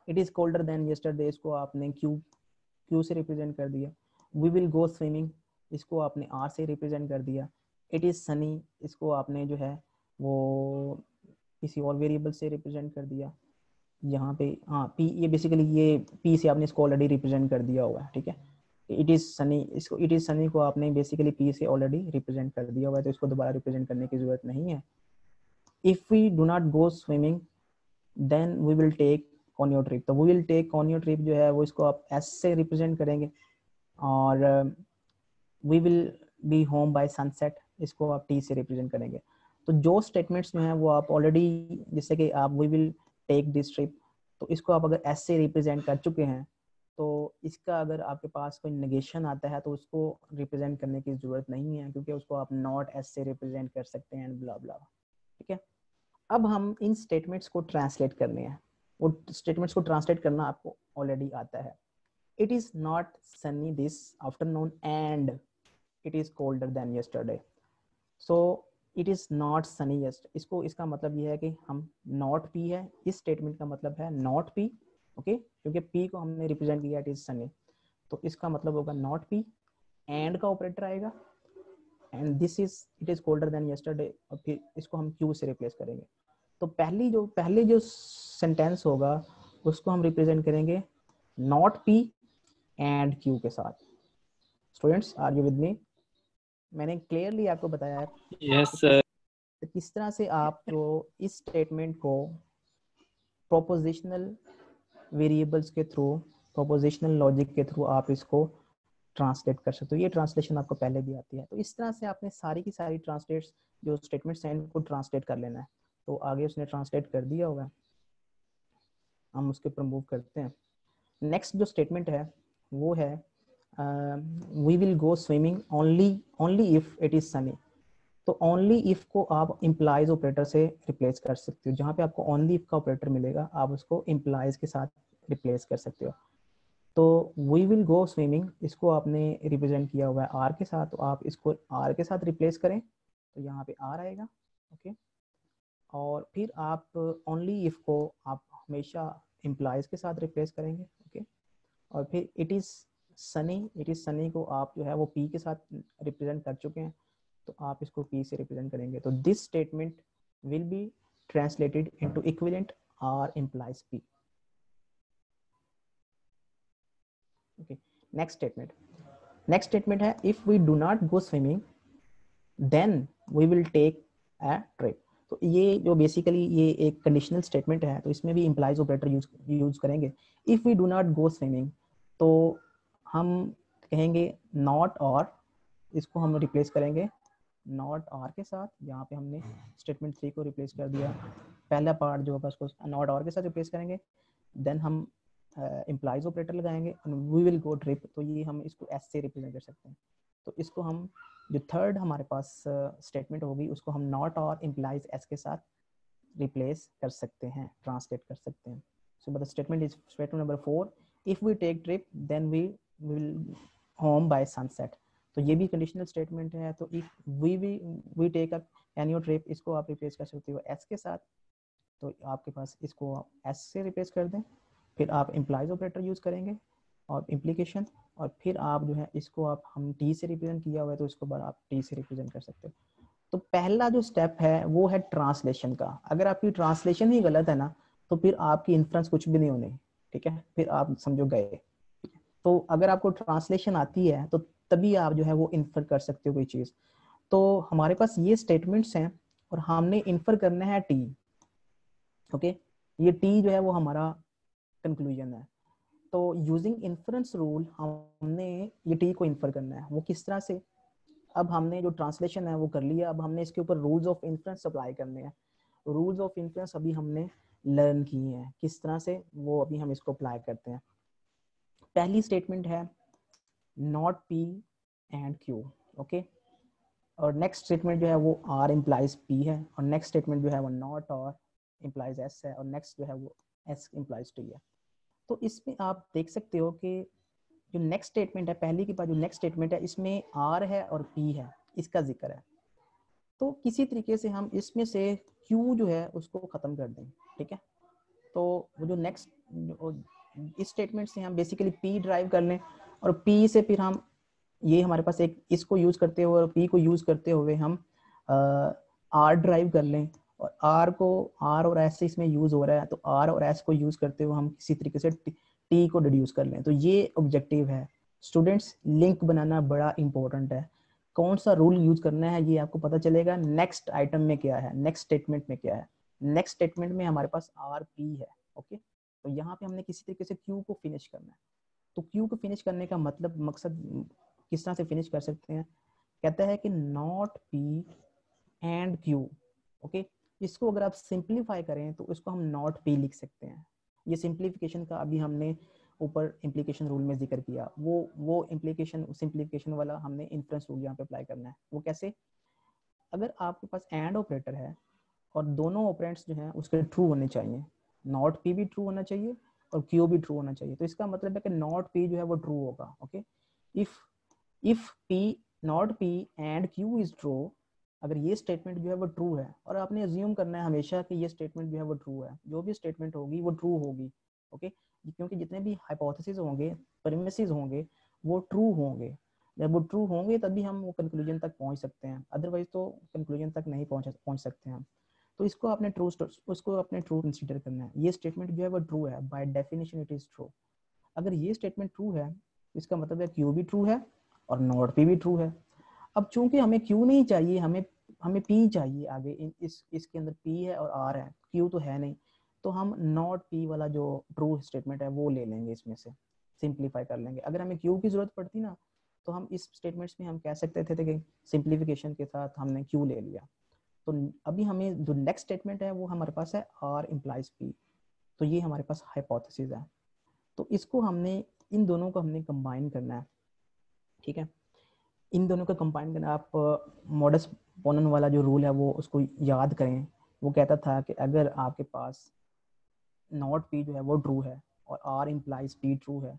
It is colder than yesterday, इसको आपने क्यू से रिप्रेजेंट कर दिया। वी विल गो स्विमिंग, इसको आपने आर से रिप्रेजेंट कर दिया। इट इज़ सनी, इसको आपने जो है वो किसी और वेरिएबल से रिप्रेजेंट कर दिया। यहाँ पे हाँ पी, ये बेसिकली ये पी से आपने इसको ऑलरेडी रिप्रेजेंट कर दिया हुआ है। ठीक है, इट इज़ सनी, इसको इट इज़ सनी को आपने बेसिकली पी से ऑलरेडी रिप्रेजेंट कर दिया हुआ है, तो इसको दोबारा रिप्रेजेंट करने की जरूरत नहीं है। If we do not go swimming then we will take on your trip, तो we will take on your trip जो है वो इसको आप एस से रिप्रेजेंट करेंगे, और we will be home by sunset, इसको आप टी से रिप्रेजेंट करेंगे। तो जो स्टेटमेंट्स जो हैं वो आप ऑलरेडी, जैसे कि आप we will take this trip, तो इसको आप अगर एस से रिप्रेजेंट कर चुके हैं तो इसका अगर आपके पास कोई नेगेशन आता है तो उसको रिप्रेजेंट करने की ज़रूरत नहीं है, क्योंकि उसको आप नॉट एस से रिप्रेजेंट कर सकते हैं, ब्ला ब्ला। ठीक है, अब हम इन स्टेटमेंट्स को ट्रांसलेट करने हैं। वो स्टेटमेंट्स को ट्रांसलेट करना आपको ऑलरेडी आता है। It is not sunny this afternoon and it is colder than yesterday. So it is not sunny यस्ट, इसको इसका मतलब ये है कि हम नॉट पी है, इस स्टेटमेंट का मतलब है नॉट पी। ओके, क्योंकि पी को हमने रिप्रेजेंट किया इट इज़ सनी, तो इसका मतलब होगा नॉट पी, एंड का ऑपरेटर आएगा, and this is it is colder than yesterday, और फिर इसको हम क्यू से रिप्लेस करेंगे। तो पहले जो सेंटेंस होगा उसको हम रिप्रेजेंट करेंगे नॉट पी एंड क्यू के साथ। Students are you with me? मैंने क्लियरली आपको बताया है यस सर। किस तरह से आप जो इस स्टेटमेंट को प्रोपोजिशनल वेरिएबल्स के थ्रू, प्रोपोजिशनल लॉजिक के थ्रू आप इसको ट्रांसलेट कर सकते हो। ये ट्रांसलेशन आपको पहले भी आती है। तो इस तरह से आपने सारी की सारी ट्रांसलेट्स जो स्टेटमेंट्स हैं इनको ट्रांसलेट कर लेना है। तो आगे उसने ट्रांसलेट कर दिया होगा, हम उसके ऊपर मूव करते हैं। नेक्स्ट जो स्टेटमेंट है वो है we will go swimming only if it is sunny. तो ओनली इफ को आप इम्प्लाइज ऑपरेटर से रिप्लेस कर सकते हो। जहाँ पे आपको ओनली इफ का ऑपरेटर मिलेगा आप उसको इम्प्लाइज के साथ रिप्लेस कर सकते हो। तो वी विल गो स्विमिंग, इसको आपने रिप्रेजेंट किया हुआ है आर के साथ, तो आप इसको आर के साथ रिप्लेस करें तो यहाँ पे आर आएगा। ओके, और फिर आप ओनली इफ को आप हमेशा इम्प्लाइज के साथ रिप्लेस करेंगे। ओके, और फिर इट इज़ सनी को आप जो है वो पी के साथ रिप्रेजेंट कर चुके हैं, तो आप इसको पी से रिप्रेजेंट करेंगे। तो this statement will be translated into equivalent R implies P. Okay, next statement है if we do not go swimming then we will take a trip. तो ये जो बेसिकली ये एक कंडीशनल स्टेटमेंट है, तो इसमें भी इम्प्लाइज ऑपरेटर यूज करेंगे। If we do not go swimming तो हम कहेंगे नॉट और, इसको हम रिप्लेस करेंगे नॉट आर के साथ। यहाँ पे हमने स्टेटमेंट 3 को रिप्लेस कर दिया, पहला पार्ट जो होगा उसको नॉट आर के साथ रिप्लेस करेंगे। देन हम इम्प्लाइज ऑपरेटर लगाएंगे, वी विल गो ट्रिप, तो ये हम इसको एस से रिप्रेजेंट कर सकते हैं। तो इसको हम जो थर्ड हमारे पास स्टेटमेंट होगी उसको हम नॉट और इम्प्लाइज एस के साथ रिप्लेस कर सकते हैं, ट्रांसलेट कर सकते हैं। So but the statement is statement number 4, if we take trip then we will home by sunset. तो ये भी कंडीशनल स्टेटमेंट है। तो if we take up any trip, इसको आप रिप्लेस कर सकते हो एस के साथ, तो आपके पास इसको आप एस से रिप्लेस कर दें, फिर आप इम्प्लाइज ऑपरेटर यूज करेंगे और इम्प्लीकेशन, और फिर आप जो है इसको आप हम टी से रिप्रेजेंट किया हुआ है तो इसको बाद आप टी से रिप्रेजेंट कर सकते हो। तो पहला जो स्टेप है वो है ट्रांसलेशन का। अगर आपकी ट्रांसलेशन ही गलत है ना तो फिर आपकी इन्फ्रेंस कुछ भी नहीं होनी, ठीक है, फिर आप समझो गए। तो अगर आपको ट्रांसलेशन आती है तो तभी आप जो है वो इन्फर कर सकते हो कोई चीज। तो हमारे पास ये स्टेटमेंट्स हैं और हमने इन्फर करना है टी, ओके। ये टी जो है वो हमारा कंक्लूजन है। तो यूजिंग इन्फरेंस रूल हमने ये टी को इन्फर करना है। वो किस तरह से, अब हमने जो ट्रांसलेशन है वो कर लिया, अब हमने इसके ऊपर रूल्स ऑफ इन्फ्लुएंस अप्लाई करने हैं। रूल्स ऑफ इन्फ्लुएंस अभी हमने लर्न किए हैं किस तरह से, वो अभी हम इसको अप्लाई करते हैं। पहली स्टेटमेंट है not P and Q, okay. और नेक्स्ट स्टेटमेंट जो है वो आर इम्प्लाइज पी है, और नेक्स्ट स्टेटमेंट जो है वो नॉट और इम्प्लाइज एस है, और नेक्स्ट जो है वो एस इम्प्लाइज टी है। तो इसमें आप देख सकते हो कि जो नेक्स्ट स्टेटमेंट है, पहली के बाद जो नेक्स्ट स्टेटमेंट है इसमें आर है और पी है, इसका जिक्र है। तो किसी तरीके से हम इसमें से क्यू जो है उसको खत्म कर दें, ठीक है। तो वो जो नेक्स्ट इस स्टेटमेंट से हम बेसिकली पी ड्राइव कर लें, और पी से फिर हम ये हमारे पास एक इसको यूज करते हुए और पी को यूज करते हुए हम आर ड्राइव कर लें, और आर को आर और एस इसमें यूज हो रहा है, तो आर और एस को यूज करते हुए हम किसी तरीके से टी को डिड्यूस कर लें। तो ये ऑब्जेक्टिव है स्टूडेंट्स। लिंक बनाना बड़ा इंपॉर्टेंट है। कौन सा रूल यूज करना है ये आपको पता चलेगा नेक्स्ट आइटम में क्या है, नेक्स्ट स्टेटमेंट में क्या है। नेक्स्ट स्टेटमेंट में हमारे पास आर पी है, ओके। तो यहाँ पे हमने किसी तरीके से क्यू को फिनिश करना है। तो क्यू को फिनिश करने का मतलब मकसद किस तरह से फिनिश कर सकते हैं, कहता है कि not P and Q, okay. इसको अगर आप सिंप्लीफाई करें तो इसको हम नॉट पी लिख सकते हैं। ये सिंप्लीफिकेशन का अभी हमने ऊपर इम्प्लीकेशन रूल में जिक्र किया, वो इम्प्लीकेशन सिंप्लीफिकेशन वाला हमने इन्फ्रेंस रूल यहाँ पे अप्लाई करना है। वो कैसे, अगर आपके पास एंड ऑपरेटर है और दोनों ऑपरेंड्स जो हैं उसके ट्रू होने चाहिए, नॉट पी भी ट्रू होना चाहिए और क्यू भी ट्रू होना चाहिए। तो इसका मतलब है कि नॉट पी जो है वो ट्रू होगा, okay. If P not P and Q is true, अगर ये स्टेटमेंट जो है वो ट्रू है, और आपने अज्यूम करना है हमेशा कि ये स्टेटमेंट जो है वो ट्रू है, जो भी स्टेटमेंट होगी वो ट्रू होगी, ओके। क्योंकि जितने भी हाइपोथेसिस होंगे, प्रीमिसेस होंगे, वो ट्रू होंगे। जब वो ट्रू होंगे तभी हम वो कंक्लूजन तक पहुंच सकते हैं, अदरवाइज तो कंक्लूजन तक नहीं पहुंच सकते हैं हम। तो इसको आपने उसको अपने ट्रू कंसीडर करना है। ये स्टेटमेंट जो है वो ट्रू है, by definition it is true. अगर ये स्टेटमेंट ट्रू है तो इसका मतलब है क्यू भी ट्रू है और नॉट पी भी ट्रू है। अब चूंकि हमें क्यू नहीं चाहिए, हमें पी चाहिए आगे, इसके अंदर पी है और आर है, क्यू तो है नहीं, तो हम नॉट पी वाला जो ट्रू स्टेटमेंट है वो ले लेंगे, इसमें से सिंप्लीफाई कर लेंगे। अगर हमें क्यू की जरूरत पड़ती ना तो हम इस स्टेटमेंट्स में हम कह सकते थे कि सिंप्लीफिकेशन के साथ हमने क्यू ले लिया। तो अभी हमें जो नेक्स्ट स्टेटमेंट है वो हमारे पास है आर इम्प्लाइज पी। तो ये हमारे पास हाइपोथेसिस है। तो इसको हमने इन दोनों को हमने कंबाइन करना है, ठीक है। इन दोनों का कंबाइन करना, आप मॉडस पोनन वाला जो रूल है वो उसको याद करें। वो कहता था कि अगर आपके पास नॉट पी जो है वो ट्रू है और आर इम्प्लाइज पी ट्रू है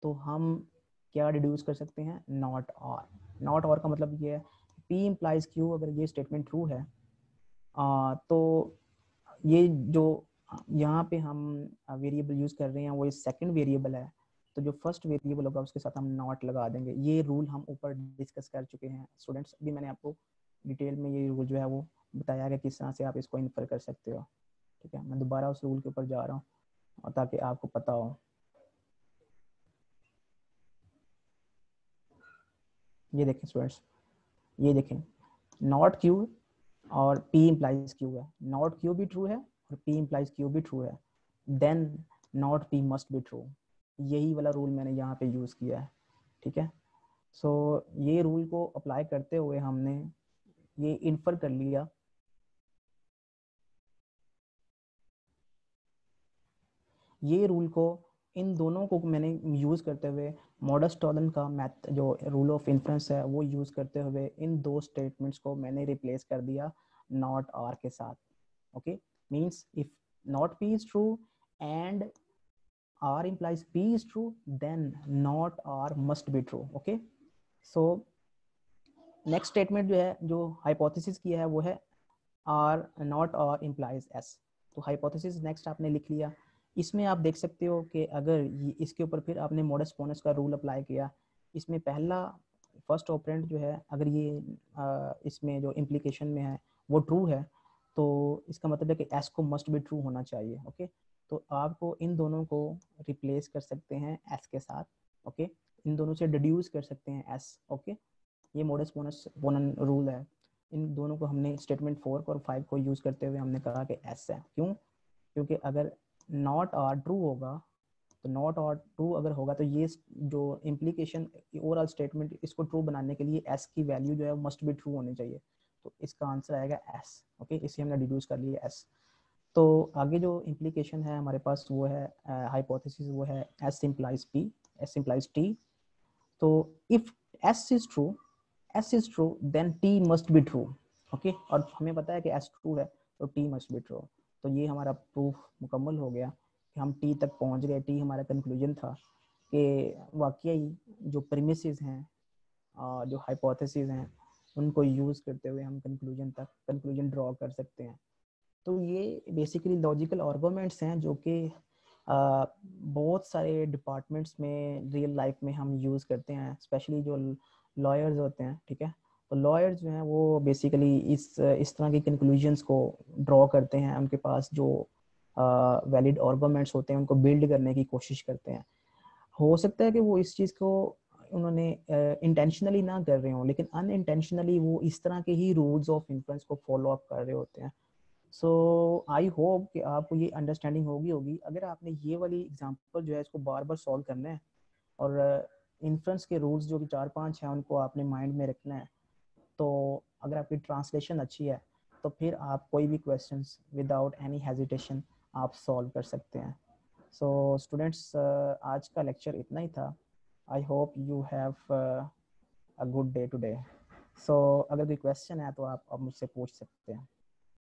तो हम क्या डिड्यूस कर सकते हैं, नॉट आर। नॉट आर का मतलब ये है पी इम्प्लाइज क्यू, अगर ये स्टेटमेंट ट्रू है तो ये जो यहाँ पे हम वेरिएबल यूज कर रहे हैं वो सेकंड वेरिएबल है, तो जो फर्स्ट वेरिएबल होगा उसके साथ हम नॉट लगा देंगे। ये रूल हम ऊपर डिस्कस कर चुके हैं स्टूडेंट्स। अभी मैंने आपको डिटेल में ये रूल जो है वो बताया कि किस तरह से आप इसको इन्फर कर सकते हो, ठीक है। मैं दोबारा उस रूल के ऊपर जा रहा हूँ ताकि आपको पता हो। ये देखें स्टूडेंट्स, ये देखें नॉट क्यू और पी इम्प्लाइज क्यू है, नॉट क्यू भी ट्रू है और पी इम्प्लाइज क्यू भी ट्रू है, then not P must be true. यही वाला रूल मैंने यहाँ पे यूज किया है, ठीक है। सो ये रूल को अप्लाई करते हुए हमने ये इन्फर कर लिया, ये रूल को इन दोनों को मैंने यूज करते हुए मॉडस टॉलन का मैथ जो रूल ऑफ इन्फ्रेंस है वो यूज करते हुए इन दो स्टेटमेंट्स को मैंने रिप्लेस कर दिया नॉट आर के साथ, okay. Means if not P is true and R implies P is true, then not R must be true, okay. So next statement जो है, जो hypothesis किया है वो है R not R implies S। तो hypothesis next आपने लिख लिया। इसमें आप देख सकते हो कि अगर इसके ऊपर फिर आपने मॉडस पोनस का रूल अप्लाई किया, इसमें पहला फर्स्ट ऑपरेंड जो है अगर ये इसमें जो इम्प्लीकेशन में है वो ट्रू है तो इसका मतलब है कि एस को मस्ट बी ट्रू होना चाहिए। ओके, तो आपको इन दोनों को रिप्लेस कर सकते हैं एस के साथ। ओके, इन दोनों से डिड्यूस कर सकते हैं एस। ओके, ये मोडस पोनन रूल है। इन दोनों को हमने स्टेटमेंट 4 और 5 को यूज करते हुए हमने कहा कि एस है। क्यों? क्योंकि अगर नॉट आर ट्रू होगा तो नॉट और ट्रू अगर होगा तो ये जो इम्प्लीकेशन ओवरऑल स्टेटमेंट इसको ट्रू बनाने के लिए एस की वैल्यू जो है मस्ट बी ट्रू होनी चाहिए। तो इसका आंसर आएगा एस। ओके, इसे हमने डिड्यूस कर लिया एस। तो आगे जो इम्प्लीकेशन है हमारे पास वो है हाइपोथेसिस, वो है S implies P, S implies T. तो if S is true then T must be true. Okay, और हमें पता है कि एस ट्रू है तो टी मस्ट बी ट्रू। तो ये हमारा प्रूफ मुकम्मल हो गया कि हम टी तक पहुंच गए। टी हमारा कंक्लूजन था कि वाकई जो प्रीमिसेस हैं, जो हाइपोथेसिस हैं, उनको यूज़ करते हुए हम कंक्लूजन ड्रॉ कर सकते हैं। तो ये बेसिकली लॉजिकल आर्गुमेंट्स हैं जो कि बहुत सारे डिपार्टमेंट्स में रियल लाइफ में हम यूज़ करते हैं, स्पेशली जो लॉयर्स होते हैं। ठीक है, तो लॉयर्स जो हैं वो बेसिकली इस तरह की कंक्लूजन्स को ड्रॉ करते हैं। उनके पास जो वैलिड आर्गुमेंट्स होते हैं उनको बिल्ड करने की कोशिश करते हैं। हो सकता है कि वो इस चीज़ को उन्होंने इंटेंशनली ना कर रहे हों, लेकिन अनइंटेंशनली वो इस तरह के ही रूल्स ऑफ इन्फ्लुएंस को फॉलो अप कर रहे होते हैं। सो आई होप कि आपको ये अंडरस्टैंडिंग होगी। अगर आपने ये वाली एग्जांपल जो है इसको बार बार सॉल्व करना है और इन्फ्लुएंस के रूल्स जो कि 4-5 हैं उनको आपने माइंड में रखना है, तो अगर आपकी ट्रांसलेशन अच्छी है तो फिर आप कोई भी क्वेश्चंस विदाउट एनी हेजिटेशन आप सॉल्व कर सकते हैं। सो स्टूडेंट्स, आज का लेक्चर इतना ही था। I hope you have a good day today. So अगर कोई क्वेश्चन है तो आप अब मुझसे पूछ सकते हैं।